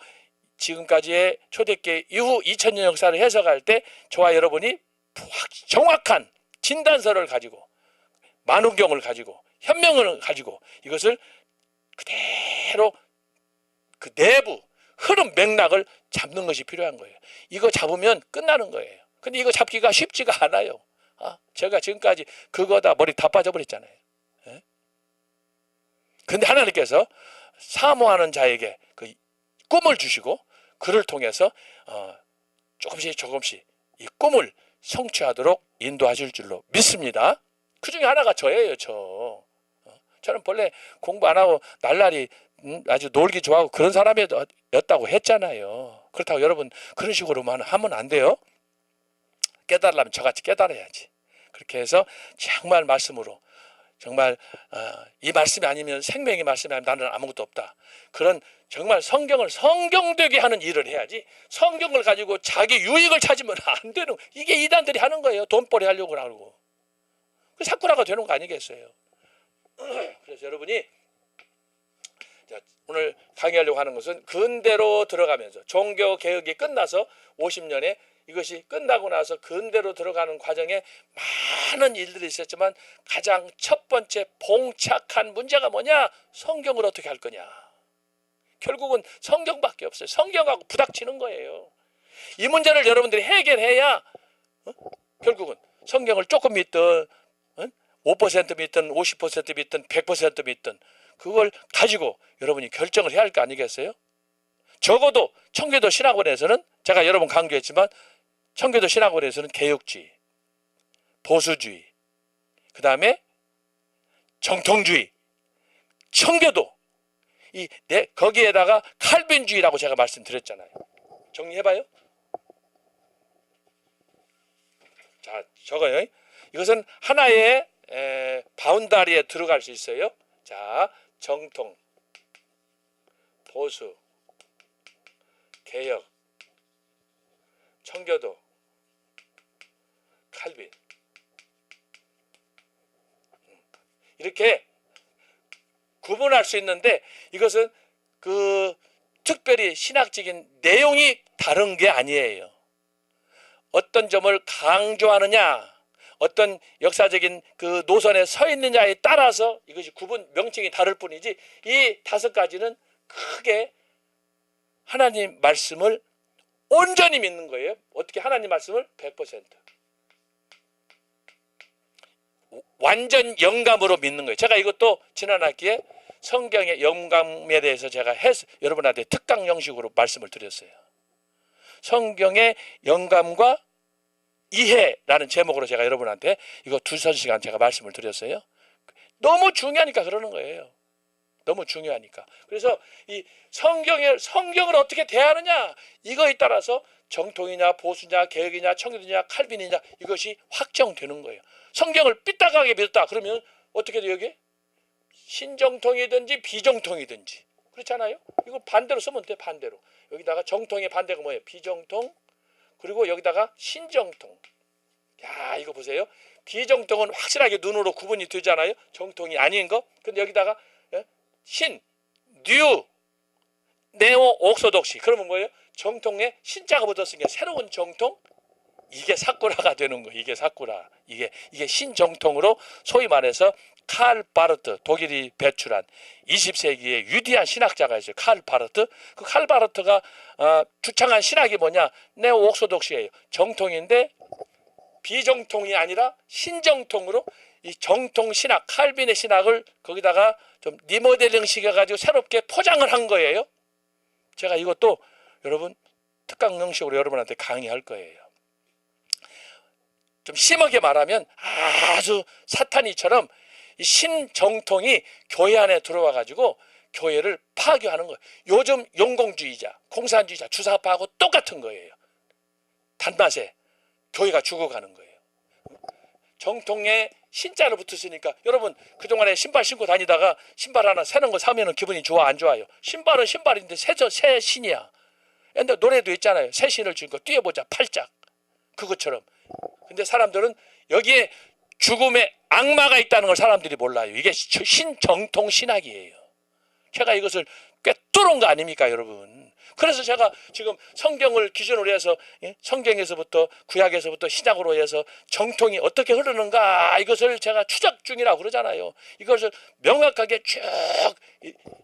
지금까지의 초대교회 이후 2000년 역사를 해석할 때 저와 여러분이 정확한 진단서를 가지고, 만원경을 가지고, 현명을 가지고 이것을 그대로 그 내부 흐름 맥락을 잡는 것이 필요한 거예요. 이거 잡으면 끝나는 거예요. 근데 이거 잡기가 쉽지가 않아요. 제가 지금까지 그거다 머리 다 빠져버렸잖아요. 근데 하나님께서 사모하는 자에게 그 꿈을 주시고 그를 통해서 조금씩 이 꿈을 성취하도록 인도하실 줄로 믿습니다. 그 중에 하나가 저예요. 저는 본래 공부 안 하고 날라리 아주 놀기 좋아하고 그런 사람이었다고 했잖아요. 그렇다고 여러분 그런 식으로만 하면 안 돼요. 깨달으려면 저같이 깨달아야지. 그렇게 해서 정말 말씀으로 정말 이 말씀이 아니면 생명의 말씀이 아니면 나는 아무것도 없다. 그런 정말 성경을 성경되게 하는 일을 해야지 성경을 가지고 자기 유익을 찾으면 안 되는 이게 이단들이 하는 거예요. 돈벌이 하려고 하고. 그 사쿠라가 되는 거 아니겠어요. 그래서 여러분이 오늘 강의하려고 하는 것은 근대로 들어가면서 종교개혁이 끝나서 50년에 이것이 끝나고 나서 근대로 들어가는 과정에 많은 일들이 있었지만 가장 첫 번째 봉착한 문제가 뭐냐? 성경을 어떻게 할 거냐? 결국은 성경밖에 없어요. 성경하고 부닥치는 거예요. 이 문제를 여러분들이 해결해야 결국은 성경을 조금 믿든 5% 믿든 50% 믿든 100% 믿든 그걸 가지고 여러분이 결정을 해야 할 거 아니겠어요? 적어도 청교도 신학원에서는 제가 여러 번 강조했지만 청교도 신학원에서는 개혁주의, 보수주의, 그 다음에 정통주의, 청교도 거기에다가 칼빈주의라고 제가 말씀드렸잖아요. 정리해봐요. 자, 적어요. 이것은 하나의 바운다리에 들어갈 수 있어요. 자, 정통, 보수, 개혁, 청교도, 칼빈. 이렇게 구분할 수 있는데 이것은 그 특별히 신학적인 내용이 다른 게 아니에요. 어떤 점을 강조하느냐, 어떤 역사적인 그 노선에 서 있느냐에 따라서 이것이 구분 명칭이 다를 뿐이지 이 5가지는 크게 하나님 말씀을 온전히 믿는 거예요. 어떻게 하나님 말씀을 100% 완전 영감으로 믿는 거예요. 제가 이것도 지난 학기에 성경의 영감에 대해서 제가 여러분한테 특강 형식으로 말씀을 드렸어요. 성경의 영감과 이해라는 제목으로 제가 여러분한테 이거 2시간 제가 말씀을 드렸어요. 너무 중요하니까 그러는 거예요. 너무 중요하니까. 그래서 이 성경을 어떻게 대하느냐 이거에 따라서 정통이냐 보수냐 개혁이냐 청교도냐 칼빈이냐 이것이 확정되는 거예요. 성경을 삐딱하게 믿었다 그러면 어떻게 돼요 이게? 신정통이든지 비정통이든지 그렇잖아요. 이거 반대로 쓰면 돼. 반대로. 여기다가 정통의 반대가 뭐예요? 비정통. 그리고 여기다가 신정통. 야 이거 보세요. 비정통은 확실하게 눈으로 구분이 되잖아요. 정통이 아닌 거. 근데 여기다가 뉴, 네오 옥소독시. 그러면 뭐예요? 정통에 신자가 붙었으니까 새로운 정통. 이게 사쿠라가 되는 거예요. 이게 사쿠라. 이게 신정통으로 소위 말해서 칼 바르트 독일이 배출한 20세기의 위대한 신학자가 있어요. 칼 바르트. 그 칼 바르트가 주창한 신학이 뭐냐? 네오 옥소독시예요. 정통인데 비정통이 아니라 신정통으로 이 정통 신학, 칼빈의 신학을 거기다가 좀 리모델링 시켜가지고 새롭게 포장을 한 거예요. 제가 이것도 여러분 특강 형식으로 여러분한테 강의할 거예요. 좀 심하게 말하면 아주 사탄이처럼 이 신정통이 교회 안에 들어와가지고 교회를 파괴하는 거예요. 요즘 용공주의자, 공산주의자, 주사파하고 똑같은 거예요. 단맛에 교회가 죽어가는 거예요. 정통에 신자로 붙었으니까 여러분 그동안에 신발 신고 다니다가 신발 하나 새는 거 사면은 기분이 좋아 안 좋아요? 신발은 신발인데 새 신이야. 근데 노래도 있잖아요. 새 신을 신고 뛰어보자 팔짝. 그것처럼. 근데 사람들은 여기에 죽음의 악마가 있다는 걸 사람들이 몰라요. 이게 신정통 신학이에요. 제가 이것을 꿰뚫은 거 아닙니까 여러분? 그래서 제가 지금 성경을 기준으로 해서 성경에서부터 구약에서부터 신약으로 해서 정통이 어떻게 흐르는가 이것을 제가 추적 중이라고 그러잖아요. 이것을 명확하게 쭉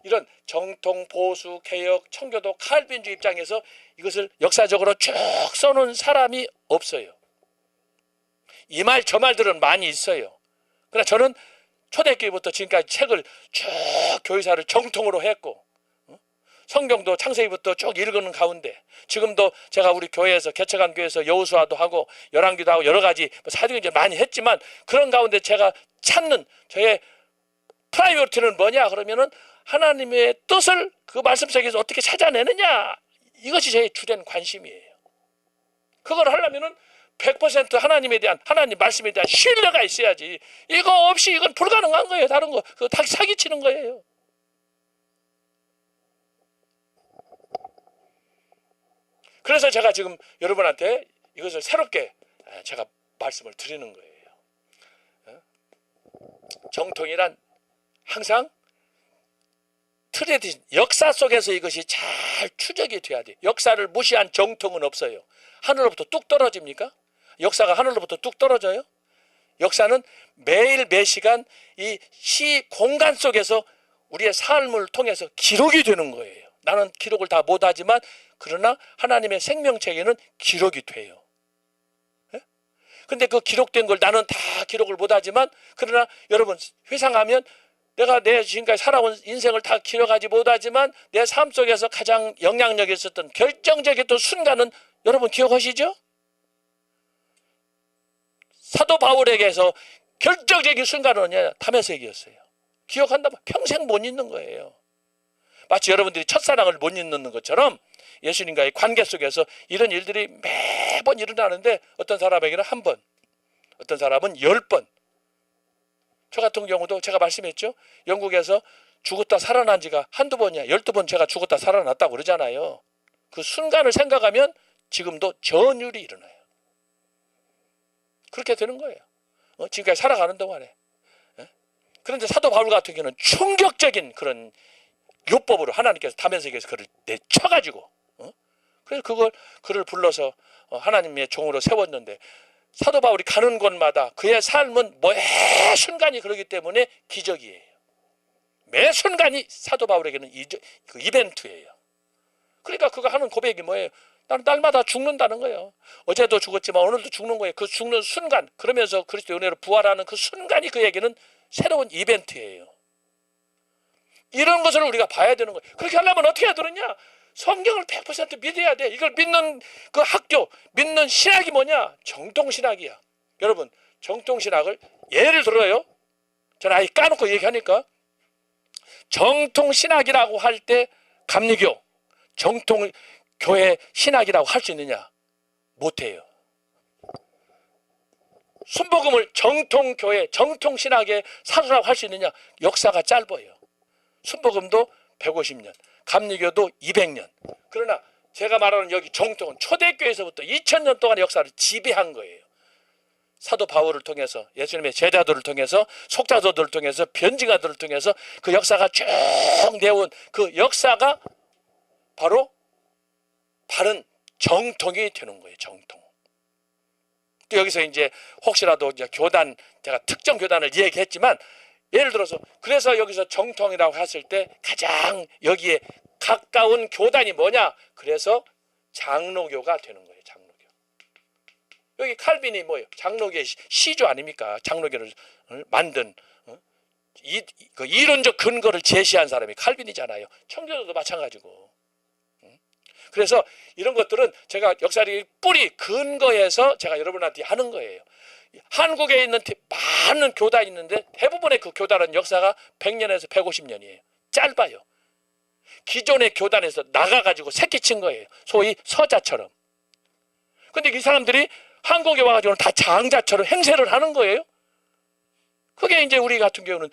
이런 정통, 보수, 개혁, 청교도, 칼빈주의 입장에서 이것을 역사적으로 쭉 써놓은 사람이 없어요. 이 말 저 말들은 많이 있어요. 그러나 저는 초대교회부터 지금까지 책을 쭉 교회사를 정통으로 했고 성경도 창세기부터 쭉 읽는 가운데 지금도 제가 우리 교회에서 개척한 교회에서 여호수아도 하고 열왕기도 하고 여러 가지 사도행전 많이 했지만 그런 가운데 제가 찾는 저의 프라이어리티는 뭐냐 그러면은 하나님의 뜻을 그 말씀 속에서 어떻게 찾아내느냐, 이것이 제 주된 관심이에요. 그걸 하려면은 100% 하나님에 대한, 하나님 말씀에 대한 신뢰가 있어야지. 이거 없이 이건 불가능한 거예요. 다른 거 그거 다 사기치는 거예요. 그래서 제가 지금 여러분한테 이것을 새롭게 제가 말씀을 드리는 거예요. 정통이란 항상 트레디션, 역사 속에서 이것이 잘 추적이 돼야 돼요. 역사를 무시한 정통은 없어요. 하늘로부터 뚝 떨어집니까? 역사가 하늘로부터 뚝 떨어져요? 역사는 매일 매 시간 이 시 공간 속에서 우리의 삶을 통해서 기록이 되는 거예요. 나는 기록을 다 못하지만 그러나 하나님의 생명책에는 기록이 돼요. 근데 그 기록된 걸 나는 다 기록을 못하지만 그러나 여러분 회상하면 내가 내 지금까지 살아온 인생을 다 기록하지 못하지만 내 삶 속에서 가장 영향력이 있었던 결정적이었던 순간은 여러분 기억하시죠? 사도 바울에게서 결정적인 순간은 뭐냐? 담에색이었어요. 기억한다면 평생 못 잊는 거예요. 마치 여러분들이 첫사랑을 못 잊는 것처럼 예수님과의 관계 속에서 이런 일들이 매번 일어나는데 어떤 사람에게는 한 번, 어떤 사람은 10번. 저 같은 경우도 제가 말씀했죠. 영국에서 죽었다 살아난 지가 한두 번이야. 12번 제가 죽었다 살아났다고 그러잖아요. 그 순간을 생각하면 지금도 전율이 일어나요. 그렇게 되는 거예요. 지금까지 살아가는 동안에. 그런데 사도 바울 같은 경우는 충격적인 그런 요법으로 하나님께서 담에색에서 그를 내쳐가지고 그래서 그를 불러서 하나님의 종으로 세웠는데 사도 바울이 가는 곳마다 그의 삶은 매 순간이 그러기 때문에 기적이에요. 매 순간이 사도 바울에게는 그 이벤트예요. 그러니까 그가 하는 고백이 뭐예요? 나는 날마다 죽는다는 거예요. 어제도 죽었지만 오늘도 죽는 거예요. 그 죽는 순간, 그러면서 그리스도의 은혜로 부활하는 그 순간이 그에게는 새로운 이벤트예요. 이런 것을 우리가 봐야 되는 거예요. 그렇게 하려면 어떻게 해야 되느냐? 성경을 100% 믿어야 돼. 이걸 믿는 그 학교, 믿는 신학이 뭐냐? 정통신학이야. 여러분, 정통신학을 예를 들어요. 저는 아예 까놓고 얘기하니까 정통신학이라고 할 때 감리교, 정통교회 신학이라고 할 수 있느냐? 못해요. 순복음을 정통교회, 정통신학의 사수라고 할 수 있느냐? 역사가 짧아요. 순복음도 150년, 감리교도 200년. 그러나 제가 말하는 여기 정통은 초대교회에서부터 2000년 동안의 역사를 지배한 거예요. 사도 바울을 통해서, 예수님의 제자들을 통해서, 속자들을 통해서, 변증아들을 통해서 그 역사가 쭉 내온 그 역사가 바로 바른 정통이 되는 거예요. 정통. 또 여기서 이제 혹시라도 이제 교단, 제가 특정 교단을 얘기했지만 예를 들어서 그래서 여기서 정통이라고 했을 때 가장 여기에 가까운 교단이 뭐냐? 그래서 장로교가 되는 거예요. 장로교. 여기 칼빈이 뭐예요? 장로교의 시조 아닙니까? 장로교를 만든 그 이론적 근거를 제시한 사람이 칼빈이잖아요. 청교도도 마찬가지고. 그래서 이런 것들은 제가 역사의 뿌리 근거에서 제가 여러분한테 하는 거예요. 한국에 있는 많은 교단이 있는데 대부분의 그 교단은 역사가 100년에서 150년이에요. 짧아요. 기존의 교단에서 나가가지고 새끼친 거예요. 소위 서자처럼. 근데 이 사람들이 한국에 와가지고는 다 장자처럼 행세를 하는 거예요. 그게 이제 우리 같은 경우는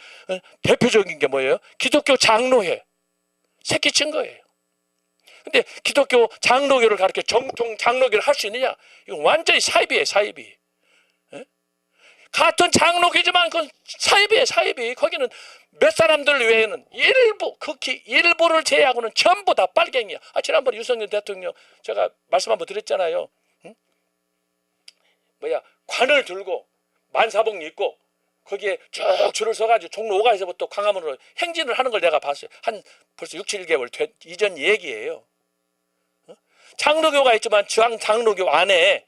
대표적인 게 뭐예요? 기독교 장로회. 새끼친 거예요. 근데 기독교 장로교를 가르쳐 정통 장로교를 할 수 있느냐? 이건 완전히 사이비예요. 사이비. 같은 장로교지만 그건 사이비예요. 사이비. 거기는 몇 사람들 외에는 일부, 극히 일부를 제외하고는 전부 다 빨갱이야. 지난번에 윤석열 대통령 제가 말씀 한번 드렸잖아요. 관을 들고 만사복 입고 거기에 쭉 줄을 서가지고 종로 5가에서부터 광화문으로 행진을 하는 걸 내가 봤어요. 한 벌써 6, 7개월 이전 얘기예요. 장로교가 있지만 장로교 안에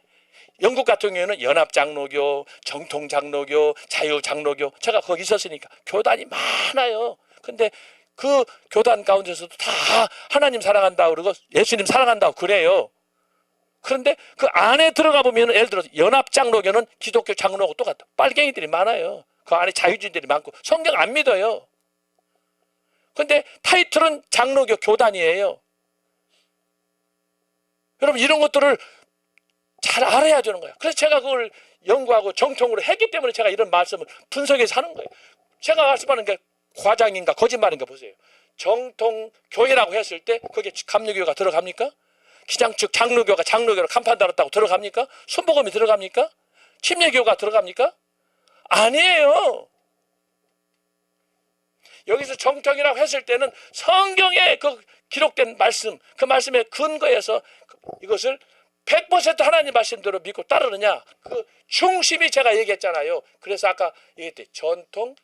영국 같은 경우에는 연합장로교, 정통장로교, 자유장로교, 제가 거기 있었으니까 교단이 많아요. 근데 그 교단 가운데서도 다 하나님 사랑한다고 그러고 예수님 사랑한다고 그래요. 그런데 그 안에 들어가 보면 예를 들어서 연합장로교는 기독교 장로하고 똑같아. 빨갱이들이 많아요. 그 안에 자유주의들이 많고 성경 안 믿어요. 그런데 타이틀은 장로교 교단이에요. 여러분 이런 것들을 잘 알아야 되는 거예요. 그래서 제가 그걸 연구하고 정통으로 했기 때문에 제가 이런 말씀을 분석해서 하는 거예요. 제가 말씀하는 게 과장인가 거짓말인가 보세요. 정통교회라고 했을 때 거기에 감리교가 들어갑니까? 기장측 장로교가 장로교로 간판 달았다고 들어갑니까? 순복음이 들어갑니까? 침례교가 들어갑니까? 아니에요. 여기서 정통이라고 했을 때는 성경에 그 기록된 말씀, 그 말씀에 근거해서 이것을 100% 하나님 말씀대로 믿고 따르느냐, 그 중심이 제가 얘기했잖아요. 그래서 아까 얘기했대 전통,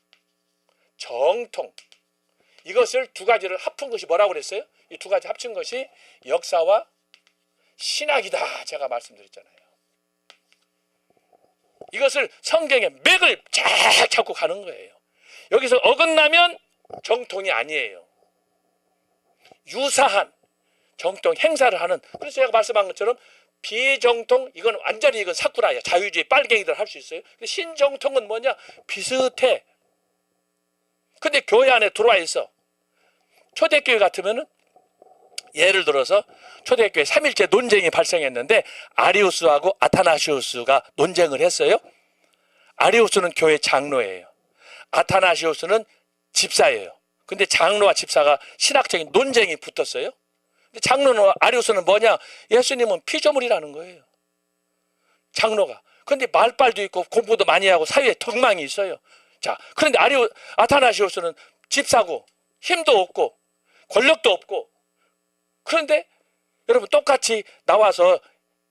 정통, 이것을 두 가지를 합한 것이 뭐라고 그랬어요? 이 두 가지 합친 것이 역사와 신학이다 제가 말씀드렸잖아요. 이것을 성경의 맥을 쫙 잡고 가는 거예요. 여기서 어긋나면 정통이 아니에요. 유사한 정통 행사를 하는, 그래서 제가 말씀한 것처럼 비정통, 이건 완전히 이건 사쿠라야. 자유주의 빨갱이들 할 수 있어요. 신정통은 뭐냐? 비슷해. 근데 교회 안에 들어와 있어. 초대교회 같으면은 예를 들어서 초대교회 3일째 논쟁이 발생했는데 아리우스하고 아타나시우스가 논쟁을 했어요. 아리우스는 교회 장로예요. 아타나시우스는 집사예요. 근데 장로와 집사가 신학적인 논쟁이 붙었어요. 근데 장로는 아리우스는 뭐냐? 예수님은 피조물이라는 거예요. 장로가. 근데 말빨도 있고 공부도 많이 하고 사회에 덕망이 있어요. 자, 그런데 아타나시우스는 집사고 힘도 없고 권력도 없고, 그런데 여러분 똑같이 나와서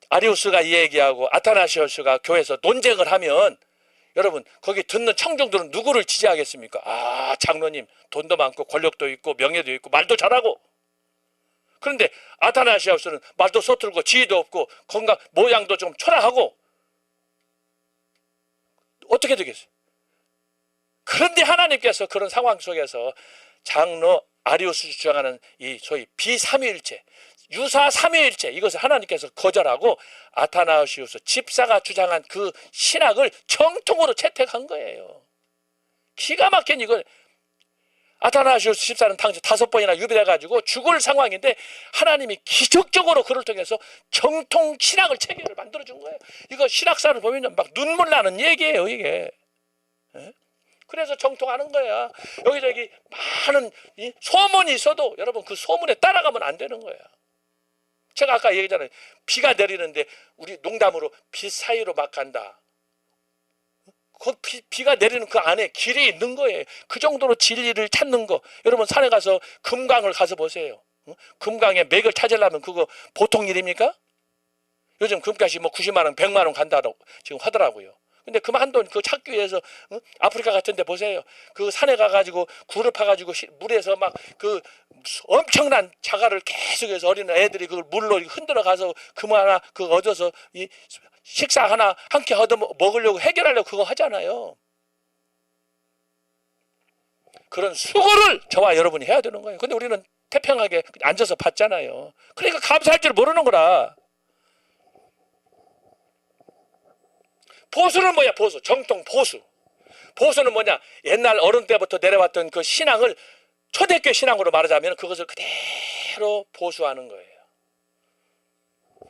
아리우스가 얘기하고 아타나시우스가 교회에서 논쟁을 하면 여러분 거기 듣는 청중들은 누구를 지지하겠습니까? 아, 장로님 돈도 많고 권력도 있고 명예도 있고 말도 잘하고. 그런데 아타나시우스는 말도 서툴고 지위도 없고 건강 모양도 좀 초라하고 어떻게 되겠어요? 그런데 하나님께서 그런 상황 속에서 장로 아리우스 주장하는 이 소위 비삼위일체, 유사 삼위일체, 이것을 하나님께서 거절하고 아타나시우스 집사가 주장한 그 신학을 정통으로 채택한 거예요. 기가 막힌 이걸. 아타나시우스 집사는 당시 5번이나 유배돼가지고 죽을 상황인데 하나님이 기적적으로 그를 통해서 정통 신학을 체계를 만들어준 거예요. 이거 신학사를 보면 막 눈물 나는 얘기예요, 이게. 그래서 정통하는 거야. 여기저기 많은 소문이 있어도 여러분 그 소문에 따라가면 안 되는 거야. 제가 아까 얘기했잖아요. 비가 내리는데 우리 농담으로 비 사이로 막 간다. 그 비가 내리는 그 안에 길이 있는 거예요. 그 정도로 진리를 찾는 거. 여러분 산에 가서 금강을 가서 보세요. 금강에 맥을 찾으려면 그거 보통 일입니까? 요즘 금값이 뭐 90만 원, 100만 원 간다고 지금 하더라고요. 근데 그만 돈 그 찾기 위해서 아프리카 같은 데 보세요. 그 산에 가가지고 굴을 파가지고 물에서 막 그 엄청난 자갈을 계속해서 어린 애들이 그걸 물로 흔들어 가서 금 하나 그 얻어서 이 식사 하나 한 끼 얻어 먹으려고 해결하려고 그거 하잖아요. 그런 수고를 저와 여러분이 해야 되는 거예요. 근데 우리는 태평하게 앉아서 봤잖아요. 그러니까 감사할 줄 모르는 거라. 보수는 뭐야? 보수. 정통 보수. 보수는 뭐냐? 옛날 어른 때부터 내려왔던 그 신앙을 초대교회 신앙으로 말하자면 그것을 그대로 보수하는 거예요.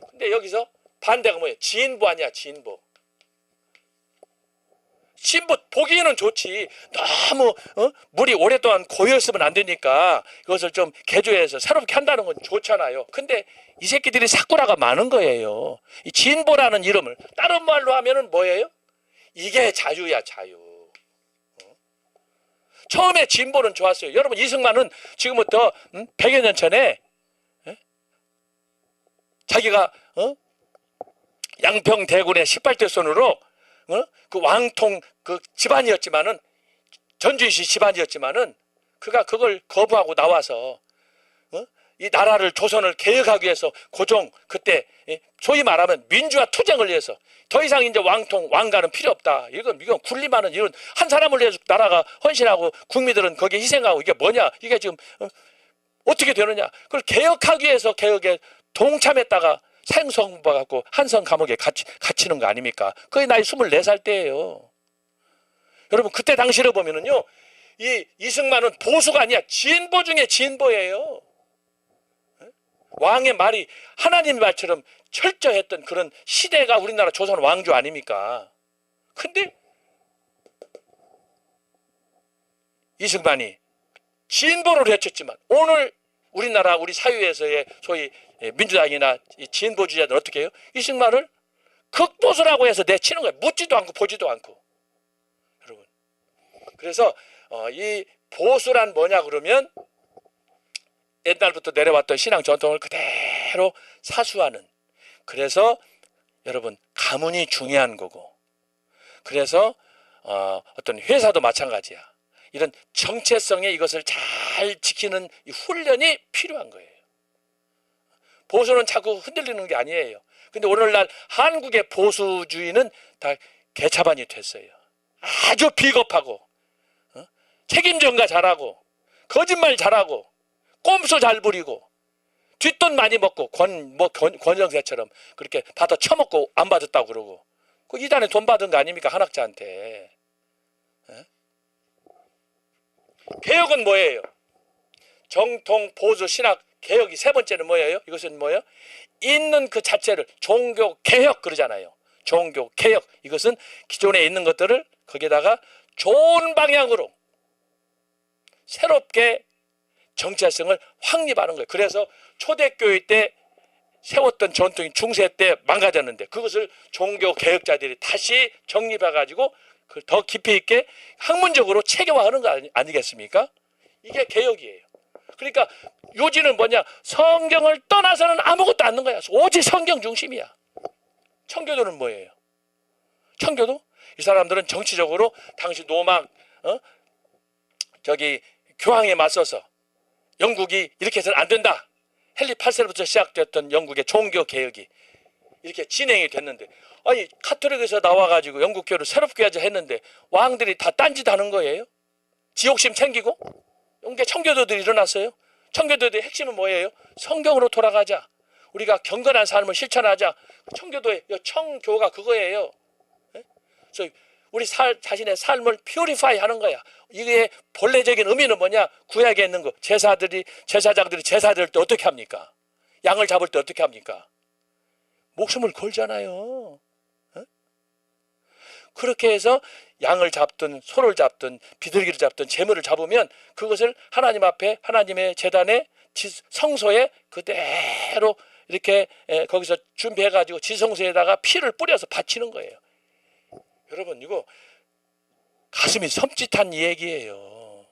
근데 여기서 반대가 뭐예요? 진보 아니야, 진보. 진보 보기에는 좋지. 너무 물이 오랫동안 고여있으면 안 되니까 이것을 좀 개조해서 새롭게 한다는 건 좋잖아요. 근데 이 새끼들이 사쿠라가 많은 거예요. 이 진보라는 이름을 다른 말로 하면은 뭐예요? 이게 자유야, 자유. 처음에 진보는 좋았어요. 여러분 이승만은 지금부터 100여 년 전에 자기가 양평대군의 18대 손으로 그 왕통 그 집안이었지만은 전주시 집안이었지만은 그가 그걸 거부하고 나와서 이 나라를 조선을 개혁하기 위해서 고종 그때 소위 말하면 민주화 투쟁을 위해서 더 이상 이제 왕통 왕가는 필요 없다. 이건 군림하는 이런 한 사람을 위해서 나라가 헌신하고 국민들은 거기에 희생하고 이게 뭐냐? 이게 지금 어떻게 되느냐? 그걸 개혁하기 위해서 개혁에 동참했다가 생성받고 한성 감옥에 갇히는 거 아닙니까? 그게 나이 24살 때예요. 여러분 그때 당시를 보면은요, 이 이승만은 보수가 아니야 진보 중에 진보예요. 왕의 말이 하나님 말처럼 철저했던 그런 시대가 우리나라 조선 왕조 아닙니까? 근데 이승만이 진보를 외쳤지만 오늘 우리나라 우리 사회에서의 소위 민주당이나 진보주의자들 어떻게 해요? 이승만을 극보수라고 해서 내치는 거예요. 묻지도 않고 보지도 않고. 여러분 그래서 이 보수란 뭐냐 그러면 옛날부터 내려왔던 신앙 전통을 그대로 사수하는, 그래서 여러분 가문이 중요한 거고, 그래서 어떤 회사도 마찬가지야. 이런 정체성의 이것을 잘 지키는 이 훈련이 필요한 거예요. 보수는 자꾸 흔들리는 게 아니에요. 근데 오늘날 한국의 보수주의는 다 개차반이 됐어요. 아주 비겁하고 책임 전가 잘하고 거짓말 잘하고 꼼수 잘 부리고 뒷돈 많이 먹고 권영세처럼 그렇게 받아 처먹고 안 받았다고 그러고 그 이단에 돈 받은 거 아닙니까? 한학자한테. 개혁은 뭐예요? 정통 보수 신학 개혁이 세 번째는 뭐예요? 이것은 뭐예요? 있는 그 자체를 종교 개혁 그러잖아요. 종교 개혁, 이것은 기존에 있는 것들을 거기다가 좋은 방향으로 새롭게 정체성을 확립하는 거예요. 그래서 초대교회 때 세웠던 전통이 중세 때 망가졌는데 그것을 종교 개혁자들이 다시 정립해가지고 더 깊이 있게 학문적으로 체계화하는 거 아니겠습니까? 이게 개혁이에요. 그러니까 요지는 뭐냐? 성경을 떠나서는 아무것도 않는 거야. 오직 성경 중심이야. 청교도는 뭐예요? 청교도? 이 사람들은 정치적으로 당시 노막 교황에 맞서서 영국이 이렇게 해서는 안 된다. 헨리 8세부터 시작됐던 영국의 종교 개혁이 이렇게 진행이 됐는데, 아니 카톨릭에서 나와가지고 영국교를 새롭게 하자 했는데 왕들이 다 딴짓하는 거예요. 지옥심 챙기고. 이게 청교도들이 일어났어요. 청교도의 핵심은 뭐예요? 성경으로 돌아가자. 우리가 경건한 삶을 실천하자. 청교도의 청교가 그거예요. 그래서 우리 자신의 삶을 퓨리파이 하는 거야. 이게 본래적인 의미는 뭐냐? 구약에 있는 거. 제사장들이 제사 드릴 때 어떻게 합니까? 양을 잡을 때 어떻게 합니까? 목숨을 걸잖아요. 그렇게 해서 양을 잡든 소를 잡든 비둘기를 잡든 재물을 잡으면 그것을 하나님 앞에 하나님의 제단에 성소에 그대로 이렇게 거기서 준비해가지고 지성소에다가 피를 뿌려서 바치는 거예요. 여러분 이거 가슴이 섬찟한 얘기예요.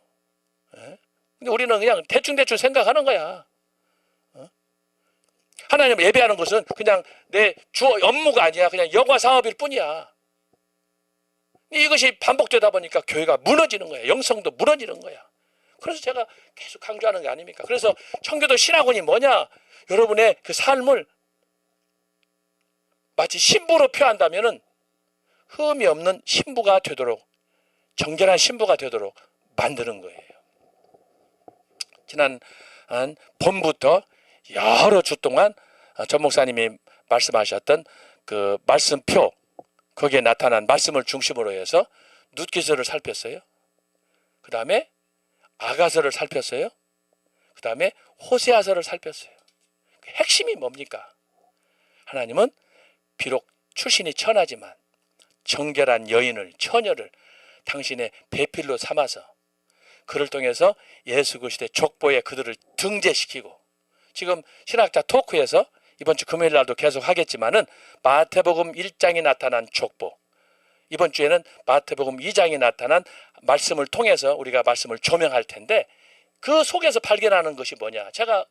근데 우리는 그냥 대충 생각하는 거야. 하나님 예배하는 것은 그냥 내 주 업무가 아니야. 그냥 영화 사업일 뿐이야. 이것이 반복되다 보니까 교회가 무너지는 거야. 영성도 무너지는 거야. 그래서 제가 계속 강조하는 게 아닙니까? 그래서 청교도 신학원이 뭐냐? 여러분의 그 삶을 마치 신부로 표한다면은 흠이 없는 신부가 되도록, 정결한 신부가 되도록 만드는 거예요. 지난 봄부터 여러 주 동안 전 목사님이 말씀하셨던 그 말씀표, 거기에 나타난 말씀을 중심으로 해서 룻기서를 살폈어요. 그 다음에 아가서를 살폈어요. 그 다음에 호세아서를 살폈어요. 핵심이 뭡니까? 하나님은 비록 출신이 천하지만 정결한 여인을, 처녀를 당신의 배필로 삼아서 그를 통해서 예수 그리스도의 족보에 그들을 등재시키고, 지금 신학자 토크에서 이번 주 금요일 날도 계속 하겠지만은 마태복음 1장에 나타난 족보, 이번 주에는 마태복음 2장에 나타난 말씀을 통해서 우리가 말씀을 조명할 텐데, 그 속에서 발견하는 것이 뭐냐? 제가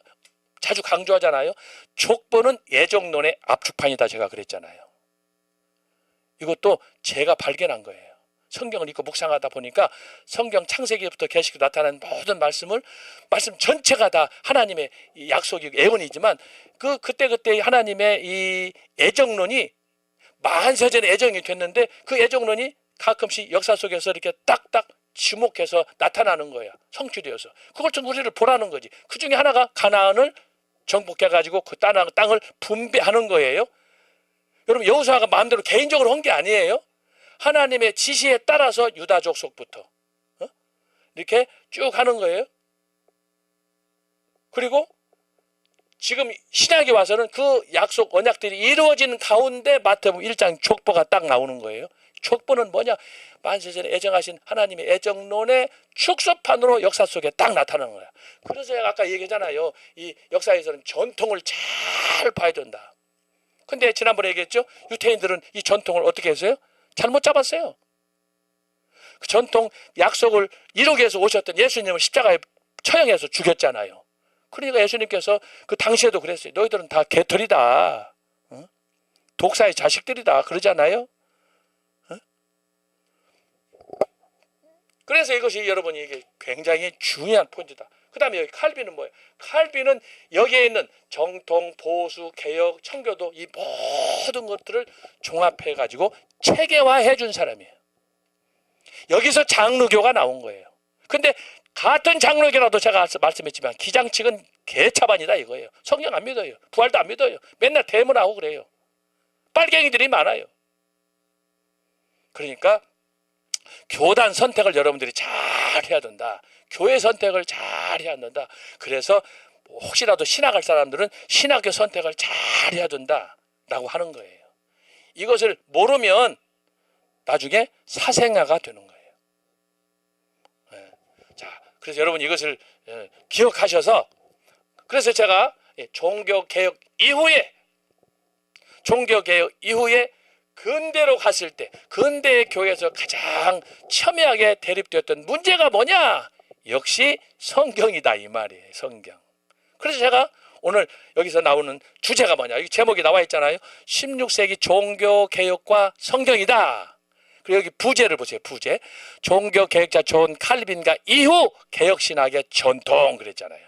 자주 강조하잖아요. 족보는 예정론의 압축판이다, 제가 그랬잖아요. 이것도 제가 발견한 거예요. 성경을 읽고 묵상하다 보니까 성경 창세기부터 계시록 나타나는 모든 말씀 전체가 다 하나님의 약속이고 애원이지만 그때 하나님의 이 애정론이 만세전의 애정이 됐는데 그 애정론이 가끔씩 역사 속에서 이렇게 딱딱 지목해서 나타나는 거야. 성취되어서. 그걸 좀 우리를 보라는 거지. 그 중에 하나가 가나안을 정복해가지고 그 땅을 분배하는 거예요. 여러분 여호수아가 마음대로 개인적으로 한 게 아니에요. 하나님의 지시에 따라서 유다 족속부터 이렇게 쭉 하는 거예요. 그리고 지금 신약에 와서는 그 약속 언약들이 이루어지는 가운데 마태복음 1장 족보가 딱 나오는 거예요. 족보는 뭐냐? 만세전에 애정하신 하나님의 애정론의 축소판으로 역사 속에 딱 나타나는 거야. 그래서 제가 아까 얘기했잖아요. 이 역사에서는 전통을 잘 봐야 된다. 근데 지난번에 얘기했죠. 유태인들은 이 전통을 어떻게 했어요? 잘못 잡았어요. 그 전통 약속을 이루기 위해서 오셨던 예수님을 십자가에 처형해서 죽였잖아요. 그러니까 예수님께서 그 당시에도 그랬어요. 너희들은 다 개털이다. 독사의 자식들이다. 그러잖아요. 그래서 이것이 여러분이 이게 굉장히 중요한 포인트다. 그 다음에 여기 칼빈은 뭐예요? 칼빈은 여기에 있는 정통, 보수, 개혁, 청교도 이 모든 것들을 종합해가지고 체계화해 준 사람이에요. 여기서 장로교가 나온 거예요. 근데 같은 장로교라도 제가 말씀했지만 기장측은 개차반이다 이거예요. 성경 안 믿어요. 부활도 안 믿어요. 맨날 대문하고 그래요. 빨갱이들이 많아요. 그러니까 교단 선택을 여러분들이 잘 해야 된다. 교회 선택을 잘 해야 된다. 그래서 혹시라도 신학할 사람들은 신학교 선택을 잘 해야 된다라고 하는 거예요. 이것을 모르면 나중에 사생아가 되는 거예요. 자, 그래서 여러분 이것을 기억하셔서 그래서 제가 종교개혁 이후에 근대로 갔을 때 근대의 교회에서 가장 첨예하게 대립되었던 문제가 뭐냐? 역시 성경이다 이 말이에요. 성경. 그래서 제가 오늘 여기서 나오는 주제가 뭐냐? 여기 제목이 나와 있잖아요. 16세기 종교개혁과 성경이다. 그리고 여기 부제를 보세요. 부제. 종교개혁자 존 칼빈과 이후 개혁신학의 전통 그랬잖아요.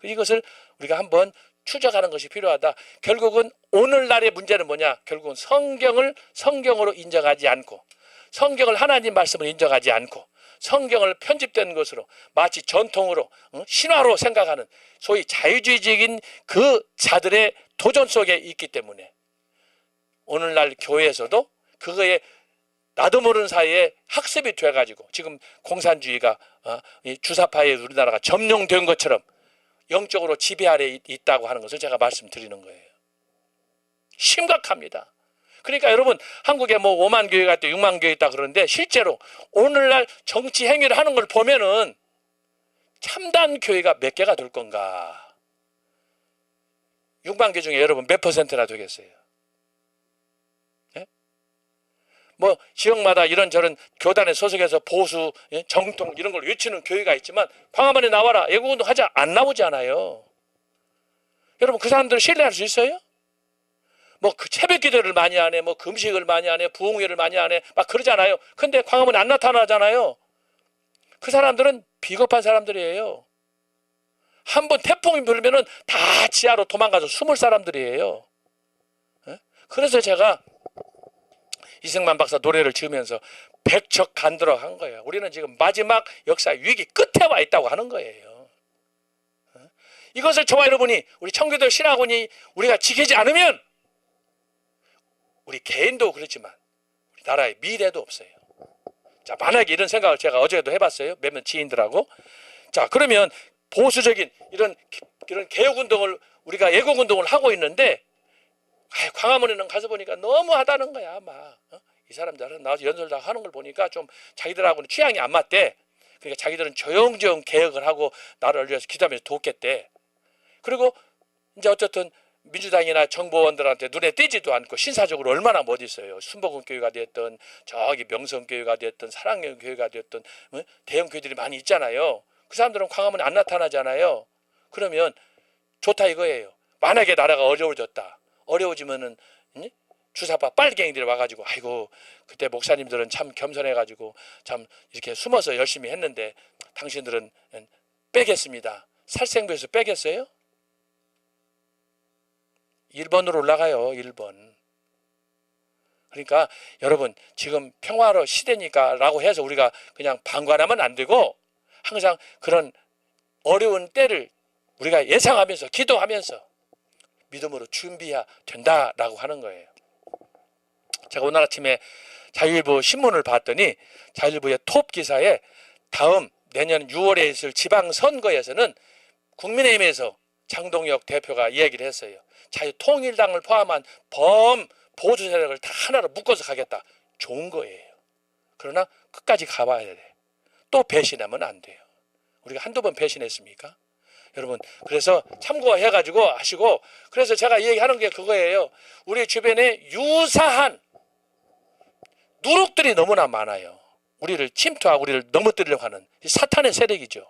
이것을 우리가 한번 추적하는 것이 필요하다. 결국은 오늘날의 문제는 뭐냐? 결국은 성경을 성경으로 인정하지 않고 성경을 하나님 말씀을 인정하지 않고 성경을 편집된 것으로 마치 전통으로 신화로 생각하는 소위 자유주의적인 그 자들의 도전 속에 있기 때문에 오늘날 교회에서도 그거에 나도 모르는 사이에 학습이 돼가지고 지금 공산주의가 주사파에 우리나라가 점령된 것처럼 영적으로 지배 아래 있다고 하는 것을 제가 말씀드리는 거예요. 심각합니다. 그러니까 여러분 한국에 뭐 5만 교회가 있다 6만 교회 있다 그러는데 실제로 오늘날 정치 행위를 하는 걸 보면은 참단 교회가 몇 개가 될 건가? 6만 교회 중에 여러분 몇 퍼센트나 되겠어요? 뭐 지역마다 이런저런 교단에 소속해서 보수, 정통 이런 걸 외치는 교회가 있지만 광화문에 나와라 애국운동 하자 안 나오잖아요. 여러분 그 사람들을 신뢰할 수 있어요? 뭐 그 새벽 기도를 많이 하네, 뭐 금식을 많이 하네, 부흥회를 많이 하네 막 그러잖아요. 근데 광화문에 안 나타나잖아요. 그 사람들은 비겁한 사람들이에요. 한번 태풍이 불면은 다 지하로 도망가서 숨을 사람들이에요. 그래서 제가 이승만 박사 노래를 지으면서 백척 간들어 한 거예요. 우리는 지금 마지막 역사 위기 끝에 와 있다고 하는 거예요. 이것을 저와 여러분이 우리 청교도 신학원이 우리가 지키지 않으면 우리 개인도 그렇지만 우리 나라의 미래도 없어요. 자, 만약에 이런 생각을 제가 어제도 해봤어요. 몇몇 지인들하고. 자, 그러면 보수적인 이런 개혁운동을 우리가 애국운동을 하고 있는데 광화문에는 가서 보니까 너무하다는 거야. 아마 이 사람들은 나와서 연설도 하는 걸 보니까 좀 자기들하고는 취향이 안 맞대. 그러니까 자기들은 조용조용 개혁을 하고 나라를 위해서 기도하면서 돕겠대. 그리고 이제 어쨌든 민주당이나 정보원들한테 눈에 띄지도 않고 신사적으로 얼마나 멋있어요. 순복음교회가 됐든 저기 명성교회가 됐든 사랑교회가 됐든 대형 교회들이 많이 있잖아요. 그 사람들은 광화문에 안 나타나잖아요. 그러면 좋다 이거예요. 만약에 나라가 어려워졌다. 어려워지면은 주사파 빨갱이들이 와가지고 아이고 그때 목사님들은 참 겸손해가지고 참 이렇게 숨어서 열심히 했는데 당신들은 빼겠습니다. 살생부에서 빼겠어요? 1번으로 올라가요. 1번. 그러니까 여러분 지금 평화로 시대니까 라고 해서 우리가 그냥 방관하면 안 되고 항상 그런 어려운 때를 우리가 예상하면서 기도하면서 믿음으로 준비해야 된다라고 하는 거예요. 제가 오늘 아침에 자유일보 신문을 봤더니 자유일보의 톱 기사에 다음 내년 6월에 있을 지방선거에서는 국민의힘에서 장동혁 대표가 이야기를 했어요. 자유통일당을 포함한 보수 세력을 다 하나로 묶어서 가겠다. 좋은 거예요. 그러나 끝까지 가봐야 돼. 또 배신하면 안 돼요. 우리가 한두 번 배신했습니까? 여러분 그래서 참고해가지고 하시고 그래서 제가 얘기하는 게 그거예요. 우리 주변에 유사한 누룩들이 너무나 많아요. 우리를 침투하고 우리를 넘어뜨리려고 하는 사탄의 세력이죠.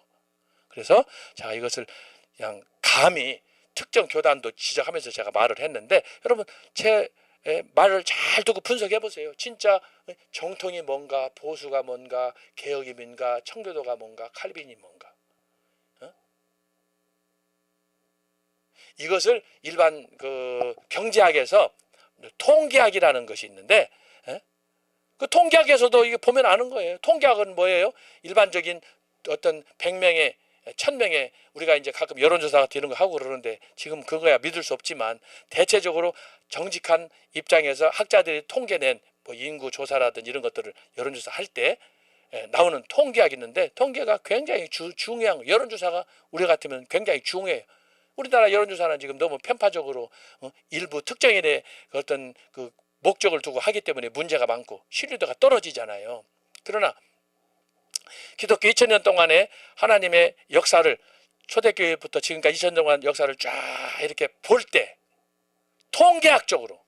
그래서 제가 이것을 그냥 감히 특정 교단도 지적하면서 제가 말을 했는데 여러분 제 말을 잘 두고 분석해 보세요. 진짜 정통이 뭔가 보수가 뭔가 개혁이 뭔가 청교도가 뭔가 칼빈이 뭔가 이것을 일반 그 경제학에서 통계학이라는 것이 있는데 그 통계학에서도 이게 보면 아는 거예요. 통계학은 뭐예요? 일반적인 어떤 100명에 1000명에 우리가 이제 가끔 여론조사 같은 이런 거 하고 그러는데 지금 그거야 믿을 수 없지만 대체적으로 정직한 입장에서 학자들이 통계낸 뭐 인구 조사라든지 이런 것들을 여론조사 할 때 나오는 통계학이 있는데 통계가 굉장히 중요한 거. 여론조사가 우리 같으면 굉장히 중요해요. 우리나라 여론조사는 지금 너무 편파적으로 일부 특정인의 어떤 그 목적을 두고 하기 때문에 문제가 많고 신뢰도가 떨어지잖아요. 그러나 기독교 2000년 동안의 하나님의 역사를 초대교회부터 지금까지 2000년 동안 역사를 쫙 이렇게 볼 때 통계학적으로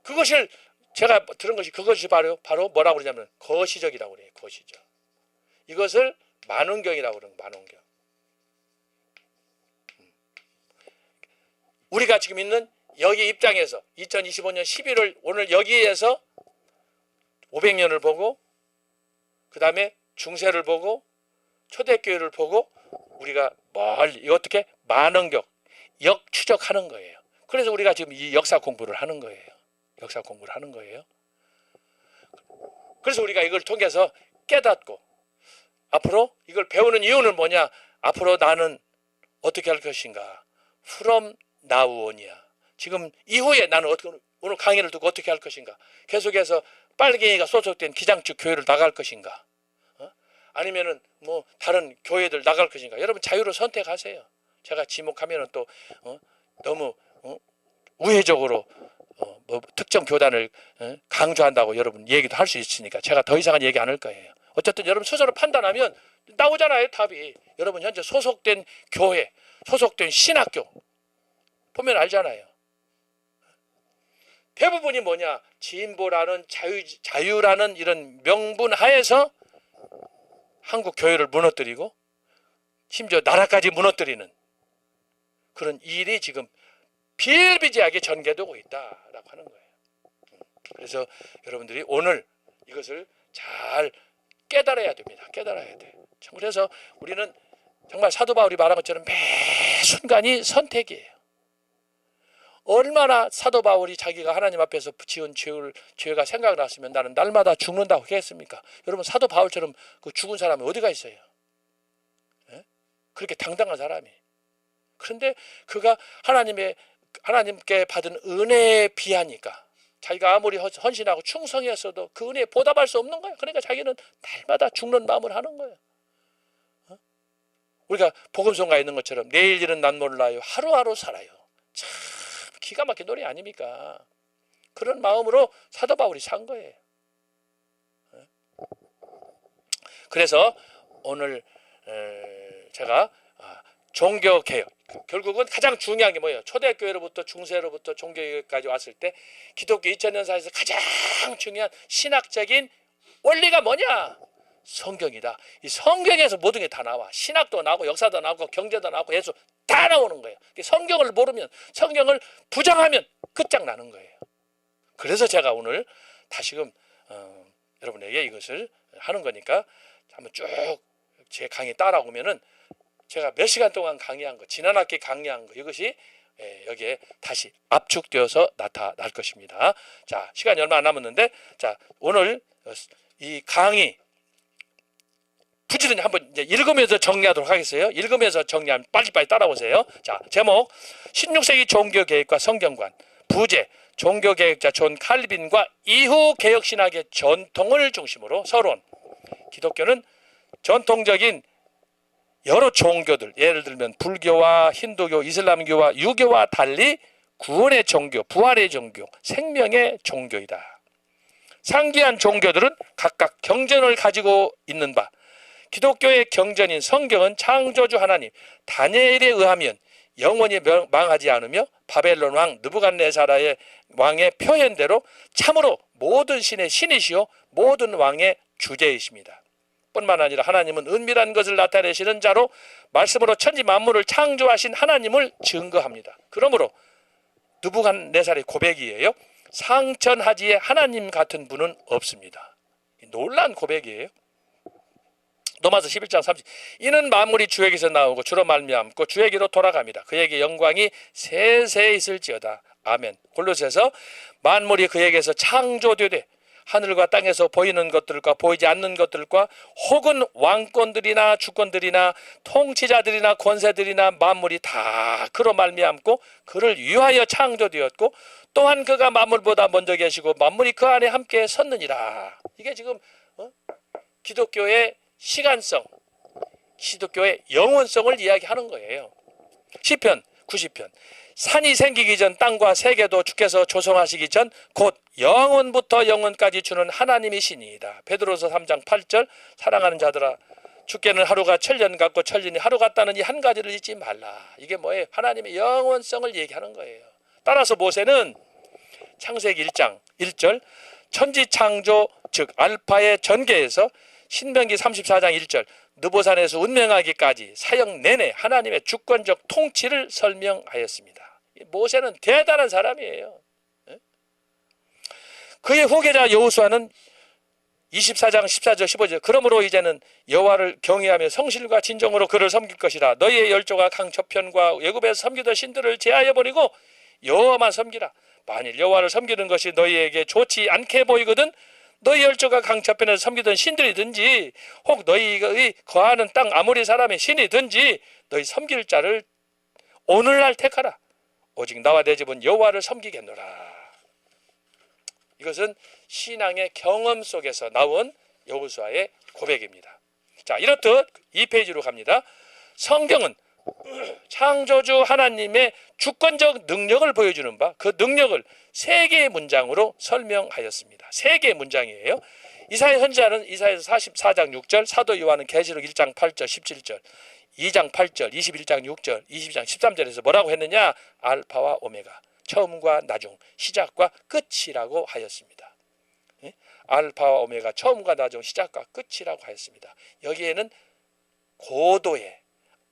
그것을 제가 들은 것이 그것이 바로 뭐라고 그러냐면 거시적이라고 그래요. 거시적. 이것을 만원경이라고 그러는 만원경. 우리가 지금 있는 여기 입장에서 2025년 11월 오늘 여기에서 500년을 보고 그 다음에 중세를 보고 초대교회를 보고 우리가 멀리 어떻게 만원경 역추적하는 거예요. 그래서 우리가 지금 이 역사 공부를 하는 거예요. 역사 공부를 하는 거예요. 그래서 우리가 이걸 통해서 깨닫고 앞으로 이걸 배우는 이유는 뭐냐? 앞으로 나는 어떻게 할 것인가? From now on이야. 지금 이후에 나는 어떻게 오늘 강의를 듣고 어떻게 할 것인가? 계속해서 빨갱이가 소속된 기장축 교회를 나갈 것인가? 아니면은 뭐 다른 교회들 나갈 것인가? 여러분 자유로 선택하세요. 제가 지목하면은 또 너무 우회적으로 뭐 특정 교단을 강조한다고 여러분 얘기도 할 수 있으니까 제가 더 이상은 얘기 안 할 거예요. 어쨌든 여러분 스스로 판단하면 나오잖아요, 답이. 여러분 현재 소속된 교회, 소속된 신학교 보면 알잖아요. 대부분이 뭐냐? 진보라는 자유라는 이런 명분 하에서 한국 교회를 무너뜨리고 심지어 나라까지 무너뜨리는 그런 일이 지금 비일비재하게 전개되고 있다라고 하는 거예요. 그래서 여러분들이 오늘 이것을 잘 깨달아야 됩니다. 깨달아야 돼. 그래서 우리는 정말 사도 바울이 말한 것처럼 매 순간이 선택이에요. 얼마나 사도 바울이 자기가 하나님 앞에서 지은 죄가 생각났으면 나는 날마다 죽는다고 했습니까? 여러분 사도 바울처럼 그 죽은 사람이 어디가 있어요? 예? 그렇게 당당한 사람이. 그런데 그가 하나님께 받은 은혜에 비하니까 자기가 아무리 헌신하고 충성했어도 그 은혜에 보답할 수 없는 거예요. 그러니까 자기는 날마다 죽는 마음을 하는 거예요. 우리가 복음성가에 있는 것처럼 내일 일은 난 몰라요. 하루하루 살아요. 참 기가 막힌 노래 아닙니까? 그런 마음으로 사도 바울이 산 거예요. 그래서 오늘 제가 종교개혁, 결국은 가장 중요한 게 뭐예요? 초대교회로부터 중세로부터 종교개혁까지 왔을 때 기독교 2000년사에서 가장 중요한 신학적인 원리가 뭐냐? 성경이다. 이 성경에서 모든 게 다 나와. 신학도 나오고 역사도 나오고 경제도 나오고 예수 다 나오는 거예요. 성경을 모르면, 성경을 부정하면 끝장나는 거예요. 그래서 제가 오늘 다시금 여러분에게 이것을 하는 거니까 한번 쭉 제 강의 따라오면은 제가 몇 시간 동안 강의한 거, 지난 학기 강의한 거, 이것이 여기에 다시 압축되어서 나타날 것입니다. 자, 시간이 얼마 안 남았는데, 자, 오늘 이 강의 부지런히 한번 이제 읽으면서 정리하도록 하겠어요. 읽으면서 정리하면 빨리빨리 따라오세요. 자, 제목 16세기 종교개혁과 성경관, 부제 종교개혁자 존 칼빈과 이후 개혁신학의 전통을 중심으로 서론. 기독교는 전통적인 여러 종교들, 예를 들면 불교와 힌두교, 이슬람교와 유교와 달리 구원의 종교, 부활의 종교, 생명의 종교이다. 상기한 종교들은 각각 경전을 가지고 있는 바, 기독교의 경전인 성경은 창조주 하나님 다니엘에 의하면 영원히 망하지 않으며 바벨론 왕 느부갓네살의 왕의 표현대로 참으로 모든 신의 신이시요 모든 왕의 주제이십니다. 뿐만 아니라 하나님은 은밀한 것을 나타내시는 자로 말씀으로 천지 만물을 창조하신 하나님을 증거합니다. 그러므로 느부갓네살의 고백이에요. 상천하지에 하나님 같은 분은 없습니다. 놀라운 고백이에요. 로마서 11장 30. 이는 만물이 주에게서 나오고 주로 말미암고 주에게로 돌아갑니다. 그에게 영광이 세세히 있을지어다. 아멘. 골로새서 만물이 그에게서 창조되되 하늘과 땅에서 보이는 것들과 보이지 않는 것들과 혹은 왕권들이나 주권들이나 통치자들이나 권세들이나 만물이 다 그로 말미암고 그를 위하여 창조되었고 또한 그가 만물보다 먼저 계시고 만물이 그 안에 함께 섰느니라. 이게 지금 기독교의 시간성, 기독교의 영원성을 이야기하는 거예요. 시편 90편. 산이 생기기 전 땅과 세계도 주께서 조성하시기 전 곧 영원부터 영원까지 주는 하나님이시니이다. 베드로서 3장 8절. 사랑하는 자들아, 주께는 하루가 천년 같고 천년이 하루 같다는 이 한 가지를 잊지 말라. 이게 뭐예요? 하나님의 영원성을 얘기하는 거예요. 따라서 모세는 창세기 1장 1절 천지창조 즉 알파의 전개에서 신명기 34장 1절 느보산에서 운명하기까지 사역 내내 하나님의 주권적 통치를 설명하였습니다. 모세는 대단한 사람이에요. 그의 후계자 여호수아는 24장 14절 15절 그러므로 이제는 여호와를 경외하며 성실과 진정으로 그를 섬길 것이라. 너희의 열조가 강 저편과 애굽에서 섬기던 신들을 제하여 버리고 여호와만 섬기라. 만일 여호와를 섬기는 것이 너희에게 좋지 않게 보이거든 너희 열조가 강 저편에서 섬기던 신들이든지 혹 너희의 거하는 땅 아모리 사람의 신이든지 너희 섬길 자를 오늘날 택하라. 오직 나와 내 집은 여호와를 섬기겠노라. 이것은 신앙의 경험 속에서 나온 여호수아의 고백입니다. 자, 이렇듯 2페이지로 갑니다. 성경은 창조주 하나님의 주권적 능력을 보여주는 바 그 능력을 3개의 문장으로 설명하였습니다. 3개의 문장이에요. 이사야 선지자는 이사야서 44장 6절, 사도 요한은 계시록 1장 8절 17절, 2장 8절, 21장 6절, 22장 13절에서 뭐라고 했느냐? 알파와 오메가, 처음과 나중, 시작과 끝이라고 하였습니다. 알파와 오메가, 처음과 나중, 시작과 끝이라고 하였습니다. 여기에는 고도의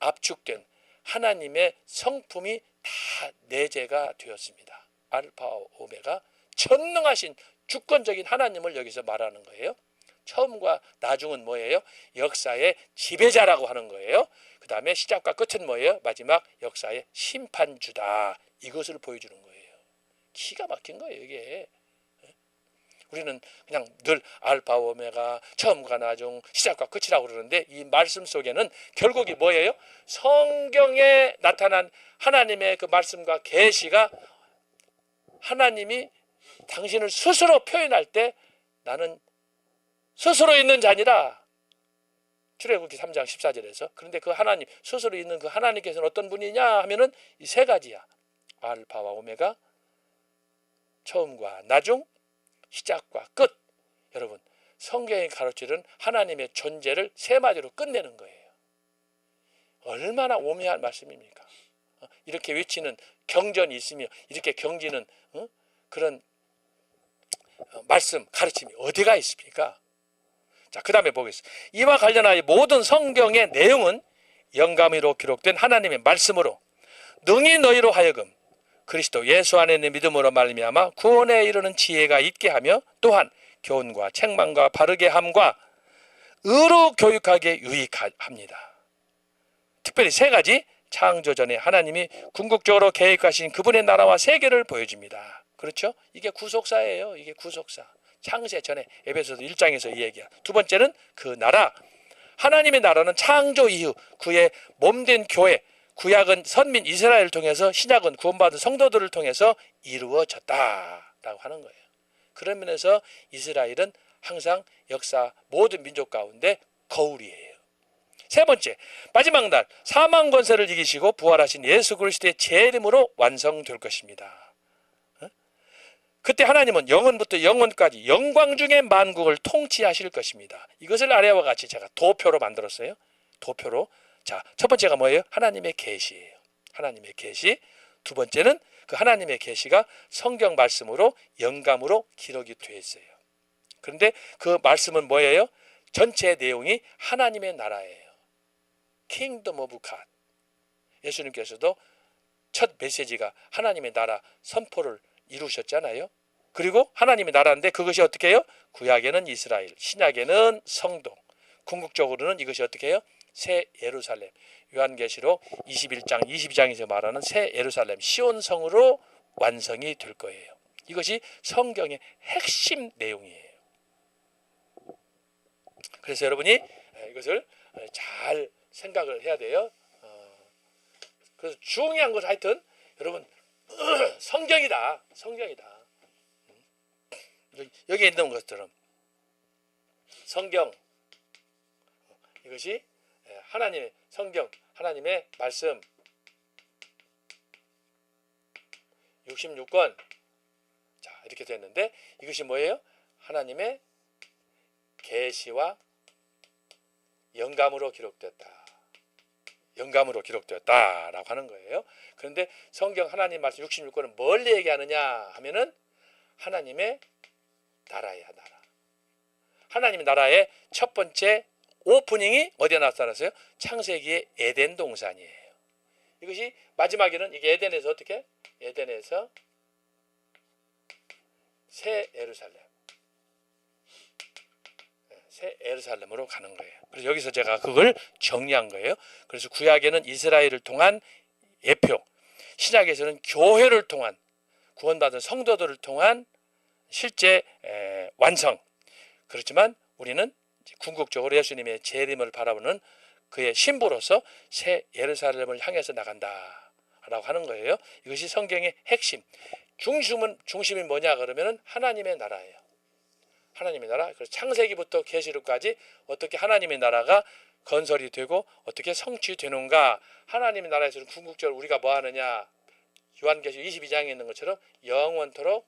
압축된 하나님의 성품이 다 내재가 되었습니다. 알파와 오메가, 전능하신 주권적인 하나님을 여기서 말하는 거예요. 처음과 나중은 뭐예요? 역사의 지배자라고 하는 거예요. 그 다음에 시작과 끝은 뭐예요? 마지막 역사의 심판주다. 이것을 보여주는 거예요. 기가 막힌 거예요, 이게. 우리는 그냥 늘 알파 오메가, 처음과 나중, 시작과 끝이라고 그러는데 이 말씀 속에는 결국이 뭐예요? 성경에 나타난 하나님의 그 말씀과 계시가 하나님이 당신을 스스로 표현할 때 나는 스스로 있는 자니라. 출애굽기 3장 14절에서. 그런데 그 하나님, 스스로 있는 그 하나님께서는 어떤 분이냐 하면은 이 3가지야. 알파와 오메가, 처음과 나중, 시작과 끝. 여러분, 성경이 가르치는 하나님의 존재를 3마디로 끝내는 거예요. 얼마나 오묘한 말씀입니까? 이렇게 외치는 경전이 있으며 이렇게 경지는 그런 말씀, 가르침이 어디가 있습니까? 자, 그 다음에 보겠습니다. 이와 관련하여 모든 성경의 내용은 영감으로 기록된 하나님의 말씀으로 능히 너희로 하여금 그리스도 예수 안에 있는 믿음으로 말미암아 구원에 이르는 지혜가 있게 하며 또한 교훈과 책망과 바르게 함과 의로 교육하게 유익합니다. 특별히 세 가지 창조 전에 하나님이 궁극적으로 계획하신 그분의 나라와 세계를 보여줍니다. 그렇죠? 이게 구속사예요. 이게 구속사. 창세 전에 에베소서 1장에서 이 얘기야. 두 번째는 그 나라. 하나님의 나라는 창조 이후 그의 몸된 교회, 구약은 선민 이스라엘을 통해서, 신약은 구원받은 성도들을 통해서 이루어졌다라고 하는 거예요. 그런 면에서 이스라엘은 항상 역사 모든 민족 가운데 거울이에요. 세 번째, 마지막 날 사망 권세를 이기시고 부활하신 예수 그리스도의 제 이름으로 완성될 것입니다. 그때 하나님은 영원부터 영원까지 영광 중의 만국을 통치하실 것입니다. 이것을 아래와 같이 제가 도표로 만들었어요. 도표로. 자, 첫 번째가 뭐예요? 하나님의 계시예요. 하나님의 계시. 두 번째는 그 하나님의 계시가 성경 말씀으로 영감으로 기록이 되어 있어요. 그런데 그 말씀은 뭐예요? 전체 내용이 하나님의 나라예요. Kingdom of God. 예수님께서도 첫 메시지가 하나님의 나라 선포를 이루셨잖아요. 그리고 하나님의 나라인데 그것이 어떻게 해요? 구약에는 이스라엘, 신약에는 성도, 궁극적으로는 이것이 어떻게 해요? 새 예루살렘. 요한계시록 21장, 22장에서 말하는 새 예루살렘, 시온성으로 완성이 될 거예요. 이것이 성경의 핵심 내용이에요. 그래서 여러분이 이것을 잘 생각을 해야 돼요. 그래서 중요한 것은 하여튼 여러분 성경이다. 성경이다. 여기 있는 것처럼 성경, 이것이 하나님의 성경, 하나님의 말씀 66권. 자, 이렇게 됐는데 이것이 뭐예요? 하나님의 계시와 영감으로 기록됐다. 영감으로 기록되었다라고 하는 거예요. 그런데 성경 하나님 말씀 66권은 뭘 얘기하느냐 하면은 하나님의 나라야, 나라. 하나님의 나라의 첫 번째 오프닝이 어디에 나타났어요? 창세기의 에덴 동산이에요. 이것이 마지막에는 이게 에덴에서 어떻게? 에덴에서 새 예루살렘. 새 예루살렘으로 가는 거예요. 그래서 여기서 제가 그걸 정리한 거예요. 그래서 구약에는 이스라엘을 통한 예표, 신약에서는 교회를 통한 구원받은 성도들을 통한 실제 완성. 그렇지만 우리는 궁극적으로 예수님의 재림을 바라보는 그의 신부로서 새 예루살렘을 향해서 나간다라고 하는 거예요. 이것이 성경의 핵심. 중심이 뭐냐 그러면은 하나님의 나라예요. 하나님의 나라. 그래서 창세기부터 계시록까지 어떻게 하나님의 나라가 건설이 되고 어떻게 성취되는가. 하나님의 나라에서는 궁극적으로 우리가 뭐 하느냐. 요한계시록 22장에 있는 것처럼 영원토록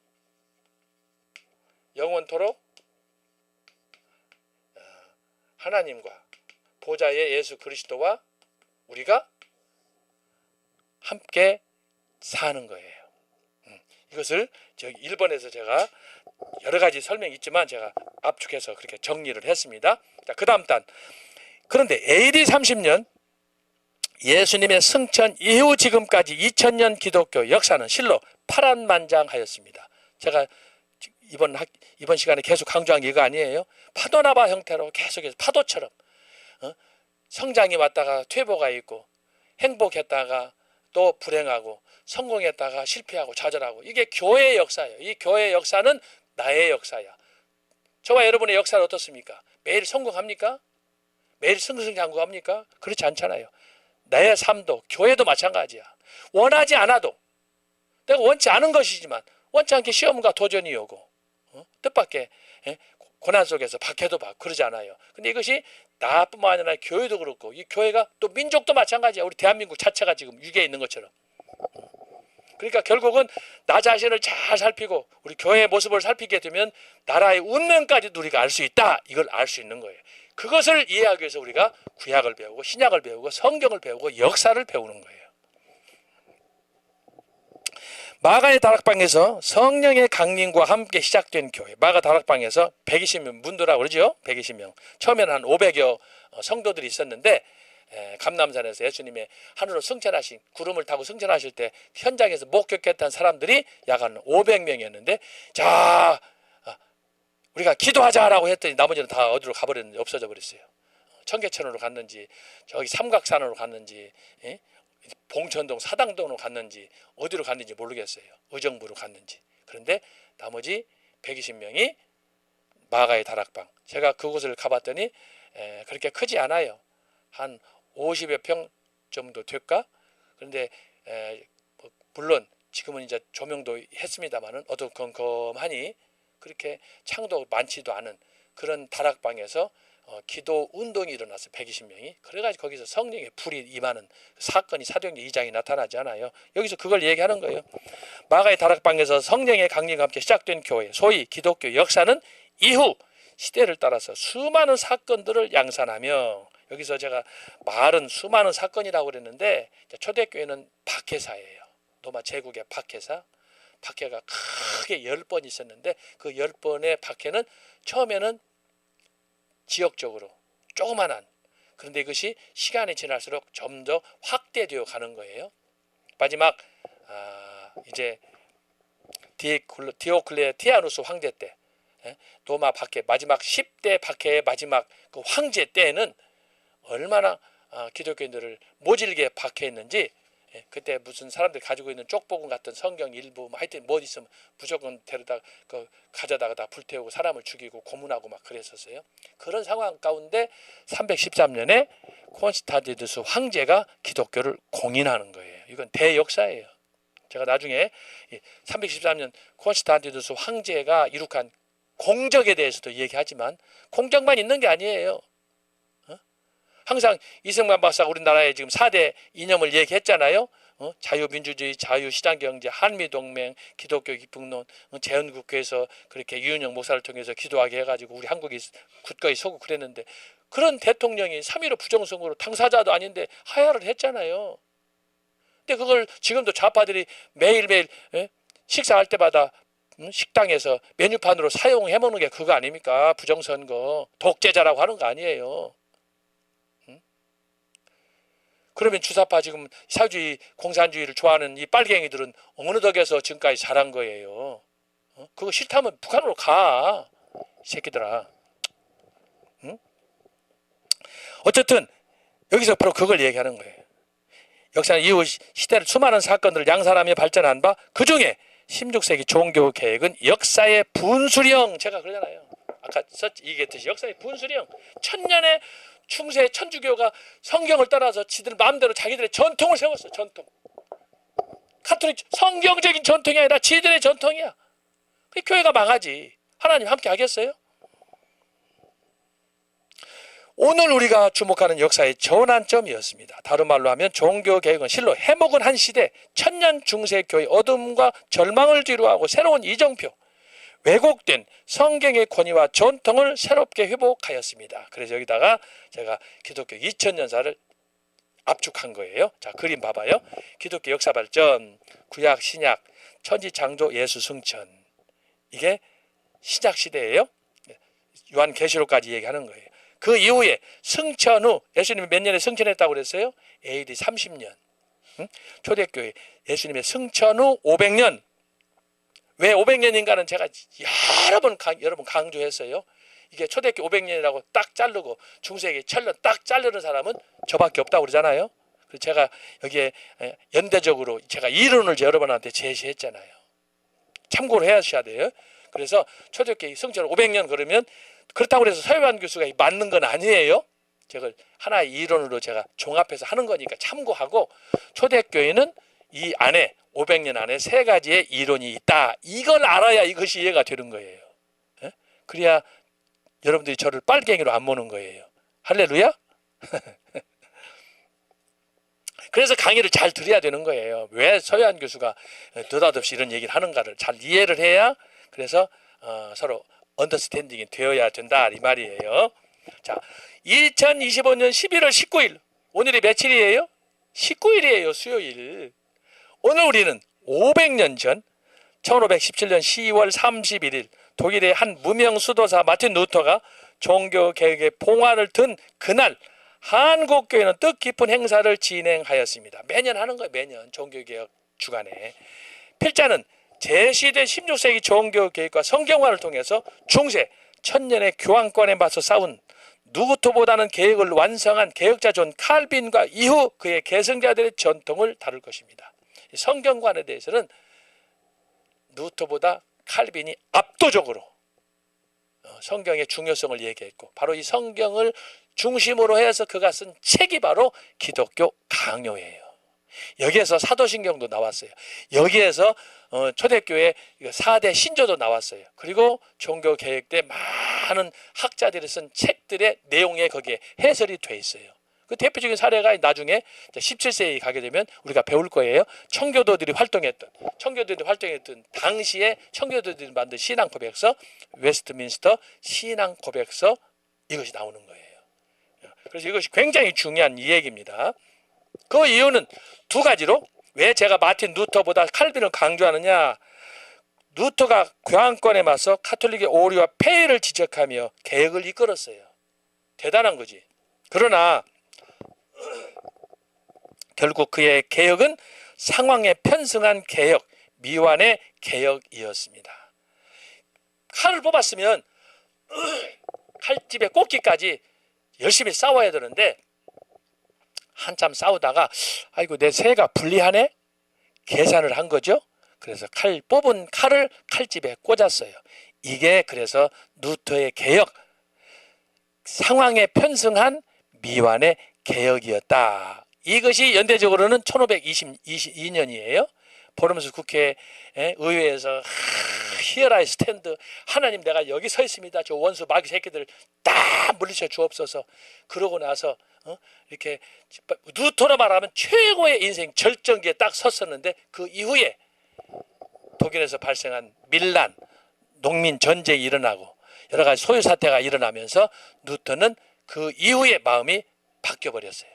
하나님과 보좌의 예수 그리스도와 우리가 함께 사는 거예요. 이것을 저기 1번에서 제가 여러 가지 설명이 있지만 제가 압축해서 그렇게 정리를 했습니다. 자, 그 다음 단. 그런데 AD 30년 예수님의 승천 이후 지금까지 2000년 기독교 역사는 실로 파란만장하였습니다. 제가 이번 시간에 계속 강조한 게 이거 아니에요. 파도나바 형태로 계속해서 파도처럼 성장이 왔다가 퇴보가 있고 행복했다가 또 불행하고 성공했다가 실패하고 좌절하고 이게 교회의 역사예요. 이 교회의 역사는 나의 역사야. 저와 여러분의 역사는 어떻습니까? 매일 성공합니까? 매일 승승장구합니까? 그렇지 않잖아요. 나의 삶도 교회도 마찬가지야. 원하지 않아도 내가 원치 않은 것이지만 원치 않게 시험과 도전이 오고 뜻밖의 고난 속에서 박해도 받고 그러지 않아요. 근데 이것이 나뿐만 아니라 교회도 그렇고 이 교회가 또 민족도 마찬가지야. 우리 대한민국 자체가 지금 위기에 있는 것처럼. 그러니까 결국은 나 자신을 잘 살피고 우리 교회의 모습을 살피게 되면 나라의 운명까지도 우리가 알 수 있다. 이걸 알 수 있는 거예요. 그것을 이해하기 위해서 우리가 구약을 배우고 신약을 배우고 성경을 배우고 역사를 배우는 거예요. 마가의 다락방에서 성령의 강림과 함께 시작된 교회. 마가 다락방에서 120명 문도라고 그러죠. 120명. 처음에는 한 500여 성도들이 있었는데 감람산에서 예수님의 하늘로 승천하신 구름을 타고 승천하실 때 현장에서 목격했던 사람들이 약 한 500명이었는데 자 우리가 기도하자라고 했더니 나머지는 다 어디로 가버렸는지 없어져 버렸어요. 청계천으로 갔는지 저기 삼각산으로 갔는지 봉천동 사당동으로 갔는지 어디로 갔는지 모르겠어요. 의정부로 갔는지. 그런데 나머지 120명이 마가의 다락방. 제가 그곳을 가봤더니 그렇게 크지 않아요. 한 50여 평 정도 될까? 그런데 물론 지금은 이제 조명도 했습니다마는 어두컴컴하니 그렇게 창도 많지도 않은 그런 다락방에서 기도 운동이 일어났어요. 120명이. 그래가지고 거기서 성령의 불이 임하는 사건이 사도행전 2장에 나타나지 않아요. 여기서 그걸 얘기하는 거예요. 마가의 다락방에서 성령의 강림과 함께 시작된 교회, 소위 기독교 역사는 이후 시대를 따라서 수많은 사건들을 양산하며, 여기서 제가 말은 수많은 사건이라고 그랬는데 초대교회는 박해사예요. 로마 제국의 박해사. 박해가 크게 10번 있었는데 그 10번의 박해는 처음에는 지역적으로 조그만한, 그런데 이것이 시간이 지날수록 좀 더 확대되어 가는 거예요. 마지막 이제 디오클레티아누스 황제 때 로마 박해 마지막 10대 박해의 마지막 그 황제 때에는 얼마나 기독교인들을 모질게 박해했는지, 그때 무슨 사람들이 가지고 있는 쪽복음 같은 성경 일부 하여튼 뭐 있으면 무조건 데려다 가져다가 다 불태우고 사람을 죽이고 고문하고 막 그랬었어요. 그런 상황 가운데 313년에 콘스탄티누스 황제가 기독교를 공인하는 거예요. 이건 대역사예요. 제가 나중에 313년 콘스탄티누스 황제가 이룩한 공적에 대해서도 얘기하지만 공적만 있는 게 아니에요. 항상 이승만 박사가 우리나라의 지금 4대 이념을 얘기했잖아요. 자유민주주의, 자유시장경제, 한미동맹, 기독교 기풍론, 재헌국회에서 그렇게 유은영 목사를 통해서 기도하게 해가지고 우리 한국이 굳건히 서고 그랬는데, 그런 대통령이 3.15 부정선거로 당사자도 아닌데 하야를 했잖아요. 근데 그걸 지금도 좌파들이 매일매일 식사할 때마다 식당에서 메뉴판으로 사용해 먹는 게 그거 아닙니까? 부정선거, 독재자라고 하는 거 아니에요. 그러면 주사파 지금 사회주의 공산주의를 좋아하는 이 빨갱이들은 어느 덕에서 지금까지 자란 거예요. 그거 싫다면 북한으로 가, 이 새끼들아. 응? 어쨌든 여기서 바로 그걸 얘기하는 거예요. 역사는 이후 시대를 수많은 사건들을 양산하며 발전한 바 그중에 16세기 종교 개혁은 역사의 분수령, 제가 그러잖아요. 아까 얘기했듯이 역사의 분수령, 천년의 충세 천주교가 성경을 따라서 지들 마음대로 자기들의 전통을 세웠어. 전통. 카톨릭 성경적인 전통이 아니라 지들의 전통이야. 그 교회가 망하지. 하나님 함께 하겠어요? 오늘 우리가 주목하는 역사의 전환점이었습니다. 다른 말로 하면 종교개혁은 실로 해묵은 한 시대, 천년 중세교의 어둠과 절망을 뒤로하고 새로운 이정표, 왜곡된 성경의 권위와 전통을 새롭게 회복하였습니다. 그래서 여기다가 제가 기독교 2000년사를 압축한 거예요. 자, 그림 봐봐요. 기독교 역사 발전, 구약, 신약, 천지창조, 예수 승천. 이게 신약 시대예요. 요한계시록까지 얘기하는 거예요. 그 이후에 승천 후, 예수님이 몇 년에 승천했다고 그랬어요? AD 30년. 초대교회 예수님의 승천 후 500년. 왜 500년인가는 제가 여러 번 강조했어요. 이게 초대교회 500년이라고 딱 자르고 중세기 1000년 딱 자르는 사람은 저밖에 없다고 그러잖아요. 그래서 제가 여기에 연대적으로 제가 이론을 여러분한테 제시했잖아요. 참고를 하셔야 돼요. 그래서 초대교회 승천 500년 그러면 그렇다고 해서 서유한 교수가 맞는 건 아니에요. 제가 하나의 이론으로 제가 종합해서 하는 거니까 참고하고, 초대교회는 이 안에 500년 안에 세 가지의 이론이 있다. 이걸 알아야 이것이 이해가 되는 거예요. 그래야 여러분들이 저를 빨갱이로 안 보는 거예요. 할렐루야? 그래서 강의를 잘 들어야 되는 거예요. 왜 서유한 교수가 느닷없이 이런 얘기를 하는가를 잘 이해를 해야, 그래서 서로 언더스탠딩이 되어야 된다 이 말이에요. 자, 2025년 11월 19일 오늘이 며칠이에요? 19일이에요. 수요일. 오늘 우리는 500년 전 1517년 10월 31일 독일의 한 무명 수도사 마틴 루터가 종교개혁의 봉화를 든 그날 한국교회는 뜻깊은 행사를 진행하였습니다. 매년 하는 거예요. 매년 종교개혁 주간에. 필자는 제시대 16세기 종교개혁과 성경화를 통해서 중세 천년의 교황권에 맞서 싸운 누구보다는 개혁을 완성한 개혁자 존 칼빈과 이후 그의 계승자들의 전통을 다룰 것입니다. 성경관에 대해서는 누구보다 칼빈이 압도적으로 성경의 중요성을 얘기했고, 바로 이 성경을 중심으로 해서 그가 쓴 책이 바로 기독교 강요예요. 여기에서 사도신경도 나왔어요. 여기에서 초대교회 4대 신조도 나왔어요. 그리고 종교개혁 때 많은 학자들이 쓴 책들의 내용에 거기에 해설이 돼 있어요. 그 대표적인 사례가 나중에 17세기 가게 되면 우리가 배울 거예요. 청교도들이 활동했던 당시에 청교도들이 만든 신앙 고백서, 웨스트민스터 신앙 고백서, 이것이 나오는 거예요. 그래서 이것이 굉장히 중요한 이야기입니다. 그 이유는 두 가지로, 왜 제가 마틴 루터보다 칼빈을 강조하느냐. 루터가 교황권에 맞서 카톨릭의 오류와 폐해를 지적하며 개혁을 이끌었어요. 대단한 거지. 그러나 결국 그의 개혁은 상황에 편승한 개혁, 미완의 개혁이었습니다. 칼을 뽑았으면 칼집에 꽂기까지 열심히 싸워야 되는데, 한참 싸우다가 아이고 내 새가 불리하네, 계산을 한 거죠. 그래서 뽑은 칼을 칼집에 꽂았어요. 이게 그래서 루터의 개혁, 상황에 편승한 미완의 개혁이었다. 이것이 연대적으로는 1522년이에요. 보름스 국회 의회에서 Here I stand, 하나님 내가 여기 서 있습니다. 저 원수 마귀 새끼들 다 물리쳐 주옵소서. 그러고 나서 이렇게 루터로 말하면 최고의 인생 절정기에 딱 섰었는데, 그 이후에 독일에서 발생한 밀란, 농민 전쟁이 일어나고 여러 가지 소요 사태가 일어나면서 루터는 그 이후에 마음이 바뀌어 버렸어요.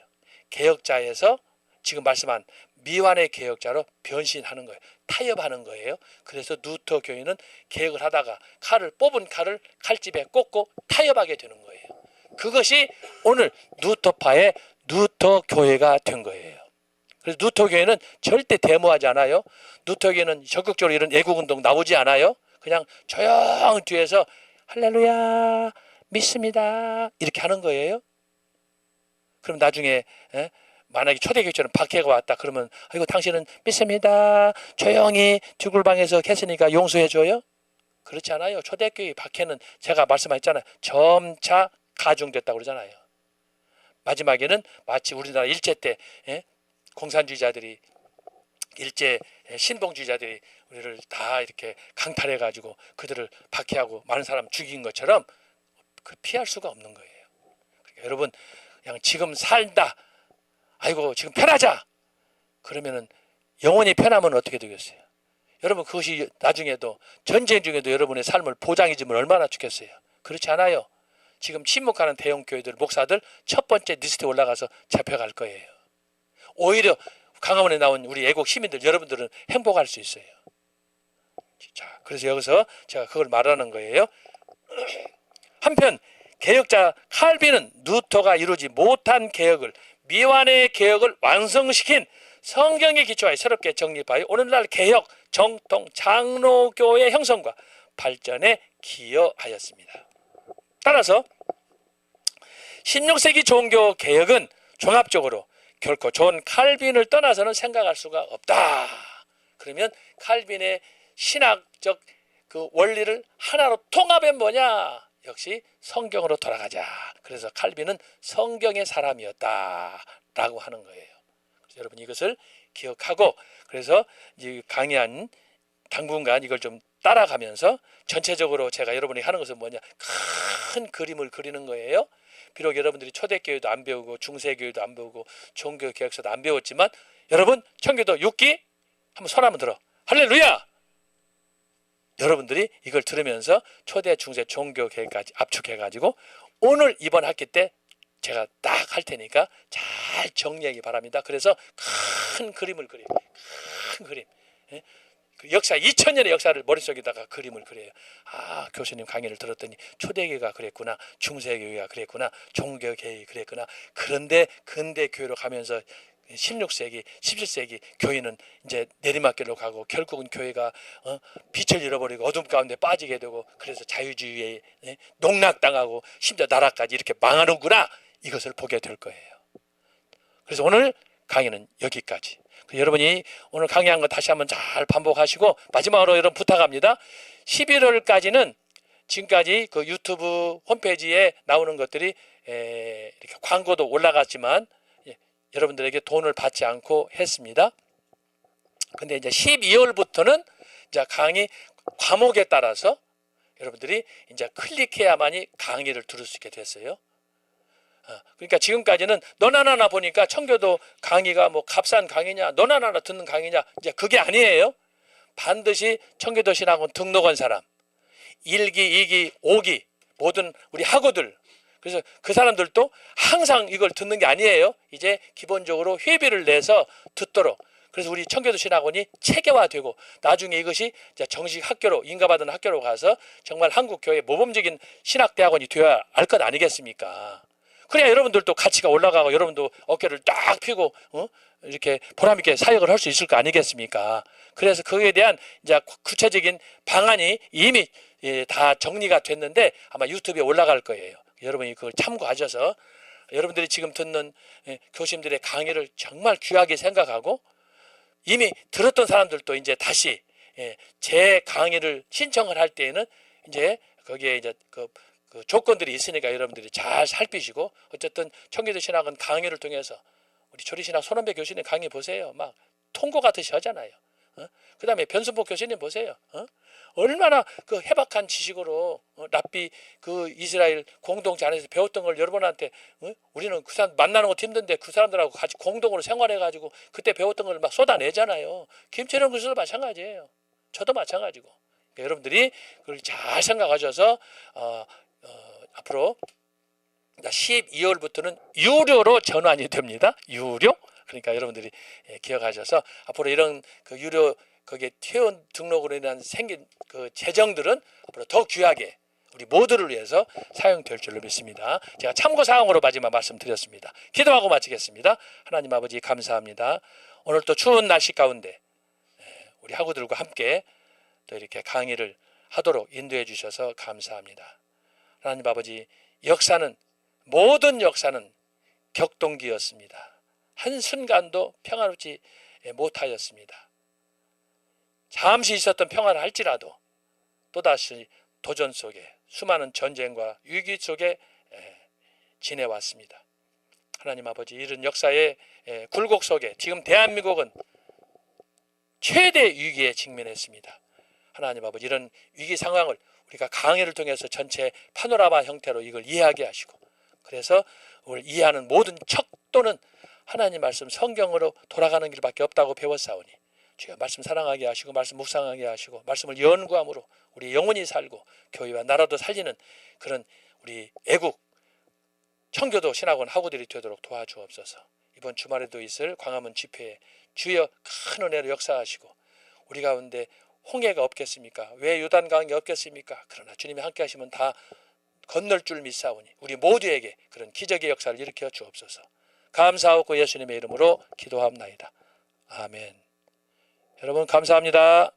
개혁자에서 지금 말씀한 미완의 개혁자로 변신하는 거예요. 타협하는 거예요. 그래서 루터 교회는 개혁을 하다가 뽑은 칼을 칼집에 꽂고 타협하게 되는 거예요. 그것이 오늘 루터파의 루터 교회가 된 거예요. 그래서 루터 교회는 절대 데모하지 않아요. 루터 교회는 적극적으로 이런 애국운동 나오지 않아요. 그냥 조용 뒤에서 할렐루야 믿습니다 이렇게 하는 거예요. 그럼 나중에 만약에 초대교회처럼 박해가 왔다 그러면 아이고 당신은 믿습니다 조용히 뒷골방에서 계시니까 용서해 줘요? 그렇지 않아요. 초대교회 박해는 제가 말씀하셨잖아요. 점차 가중됐다고 그러잖아요. 마지막에는 마치 우리나라 일제 때 공산주의자들이, 일제 신봉주의자들이 우리를 다 이렇게 강탈해 가지고 그들을 박해하고 많은 사람 죽인 것처럼 피할 수가 없는 거예요. 그러니까 여러분 그냥 지금 살다, 아이고 지금 편하자 그러면은 영원히 편하면 어떻게 되겠어요? 여러분 그것이 나중에도 전쟁 중에도 여러분의 삶을 보장해 주면 얼마나 좋겠어요. 그렇지 않아요. 지금 침묵하는 대형 교회들 목사들 첫 번째 리스트에 올라가서 잡혀갈 거예요. 오히려 강화문에 나온 우리 애국 시민들 여러분들은 행복할 수 있어요. 자, 그래서 여기서 제가 그걸 말하는 거예요. 한편 개혁자 칼빈은 루터가 이루지 못한 개혁을, 미완의 개혁을 완성시킨 성경의 기초하에 새롭게 정립하여 오늘날 개혁, 정통, 장로교의 형성과 발전에 기여하였습니다. 따라서 16세기 종교 개혁은 종합적으로 결코 존 칼빈을 떠나서는 생각할 수가 없다. 그러면 칼빈의 신학적 그 원리를 하나로 통합해 뭐냐? 역시 성경으로 돌아가자. 그래서 칼빈은 성경의 사람이었다라고 하는 거예요. 그래서 여러분 이것을 기억하고, 그래서 이 강의한 당분간 이걸 좀 따라가면서 전체적으로 제가 여러분이 하는 것은 뭐냐? 큰 그림을 그리는 거예요. 비록 여러분들이 초대교회도 안 배우고 중세교회도 안 배우고 종교개혁서도 안 배웠지만 여러분 청교도 6기 한번 손 한번 들어. 할렐루야! 여러분들이 이걸 들으면서 초대 중세 종교개혁까지 압축해가지고 오늘 이번 학기 때 제가 딱 할 테니까 잘 정리하기 바랍니다. 그래서 큰 그림을 그려요. 큰 그림. 그 역사 2000년의 역사를 머릿속에다가 그림을 그려요. 아, 교수님 강의를 들었더니 초대교회가 그랬구나, 중세교회가 그랬구나, 종교개혁이 그랬구나. 그런데 근대 교회로 가면서 16세기, 17세기 교회는 이제 내리막길로 가고 결국은 교회가 빛을 잃어버리고 어둠 가운데 빠지게 되고 그래서 자유주의에 농락당하고 심지어 나라까지 이렇게 망하는구나. 이것을 보게 될 거예요. 그래서 오늘 강의는 여기까지. 여러분이 오늘 강의한 거 다시 한번 잘 반복하시고 마지막으로 여러분 부탁합니다. 11월까지는 지금까지 그 유튜브 홈페이지에 나오는 것들이 이렇게 광고도 올라갔지만 여러분들에게 돈을 받지 않고 했습니다. 근데 이제 12월부터는 이제 강의 과목에 따라서 여러분들이 이제 클릭해야만이 강의를 들을 수 있게 됐어요. 그러니까 지금까지는 너나나나 보니까 청교도 강의가 뭐 값싼 강의냐, 너나나나 듣는 강의냐, 이제 그게 아니에요. 반드시 청교도 신학원 등록한 사람, 1기, 2기, 5기 모든 우리 학우들, 그래서 그 사람들도 항상 이걸 듣는 게 아니에요. 이제 기본적으로 회비를 내서 듣도록. 그래서 우리 청교도 신학원이 체계화되고 나중에 이것이 정식 학교로 인가받은 학교로 가서 정말 한국 교회 모범적인 신학대학원이 되어야 할 것 아니겠습니까? 그래야 여러분들도 가치가 올라가고 여러분도 어깨를 딱 펴고 이렇게 보람있게 사역을 할 수 있을 거 아니겠습니까? 그래서 그에 대한 이제 구체적인 방안이 이미 다 정리가 됐는데 아마 유튜브에 올라갈 거예요. 여러분이 그걸 참고하셔서 여러분들이 지금 듣는 교수님들의 강의를 정말 귀하게 생각하고 이미 들었던 사람들도 이제 다시 제 강의를 신청을 할 때에는 이제 거기에 이제 그 조건들이 있으니까 여러분들이 잘 살피시고 어쨌든 청교도 신학은 강의를 통해서 우리 조리신학 손원배 교수님 강의 보세요. 막 통고 같으시 하잖아요. 그 다음에 변순복 교수님 보세요. 얼마나 그 해박한 지식으로 랍비 그 이스라엘 공동체 안에서 배웠던 걸 여러분한테 우리는 그 사람 만나는 것도 힘든데 그 사람들하고 같이 공동으로 생활해가지고 그때 배웠던 걸 막 쏟아내잖아요. 김철영 교수도 마찬가지예요. 저도 마찬가지고. 그러니까 여러분들이 그걸 잘 생각하셔서 앞으로 12월부터는 유료로 전환이 됩니다. 유료. 그러니까 여러분들이 기억하셔서 앞으로 이런 그 유료 거기에 회원 등록으로 인한 생긴 그 재정들은 앞으로 더 귀하게 우리 모두를 위해서 사용될 줄로 믿습니다. 제가 참고사항으로 마지막 말씀드렸습니다. 기도하고 마치겠습니다. 하나님 아버지 감사합니다. 오늘 또 추운 날씨 가운데 우리 학우들과 함께 또 이렇게 강의를 하도록 인도해 주셔서 감사합니다. 하나님 아버지 역사는 모든 역사는 격동기였습니다. 한순간도 평화롭지 못하였습니다. 잠시 있었던 평화를 할지라도 또다시 도전 속에 수많은 전쟁과 위기 속에 지내왔습니다. 하나님 아버지 이런 역사의 굴곡 속에 지금 대한민국은 최대 위기에 직면했습니다. 하나님 아버지 이런 위기 상황을 우리가 강의를 통해서 전체 파노라마 형태로 이걸 이해하게 하시고 그래서 그걸 이해하는 모든 척도는 하나님 말씀 성경으로 돌아가는 길밖에 없다고 배웠사오니 주여 말씀 사랑하게 하시고 말씀 묵상하게 하시고 말씀을 연구함으로 우리 영혼이 살고 교회와 나라도 살리는 그런 우리 애국 청교도 신학원 학우들이 되도록 도와주옵소서. 이번 주말에도 있을 광화문 집회에 주여 큰 은혜로 역사하시고 우리 가운데 홍해가 없겠습니까? 왜 요단강이 없겠습니까? 그러나 주님이 함께 하시면 다 건널 줄 믿사오니 우리 모두에게 그런 기적의 역사를 일으켜 주옵소서. 감사하고 예수님의 이름으로 기도합나이다. 아멘. 여러분 감사합니다.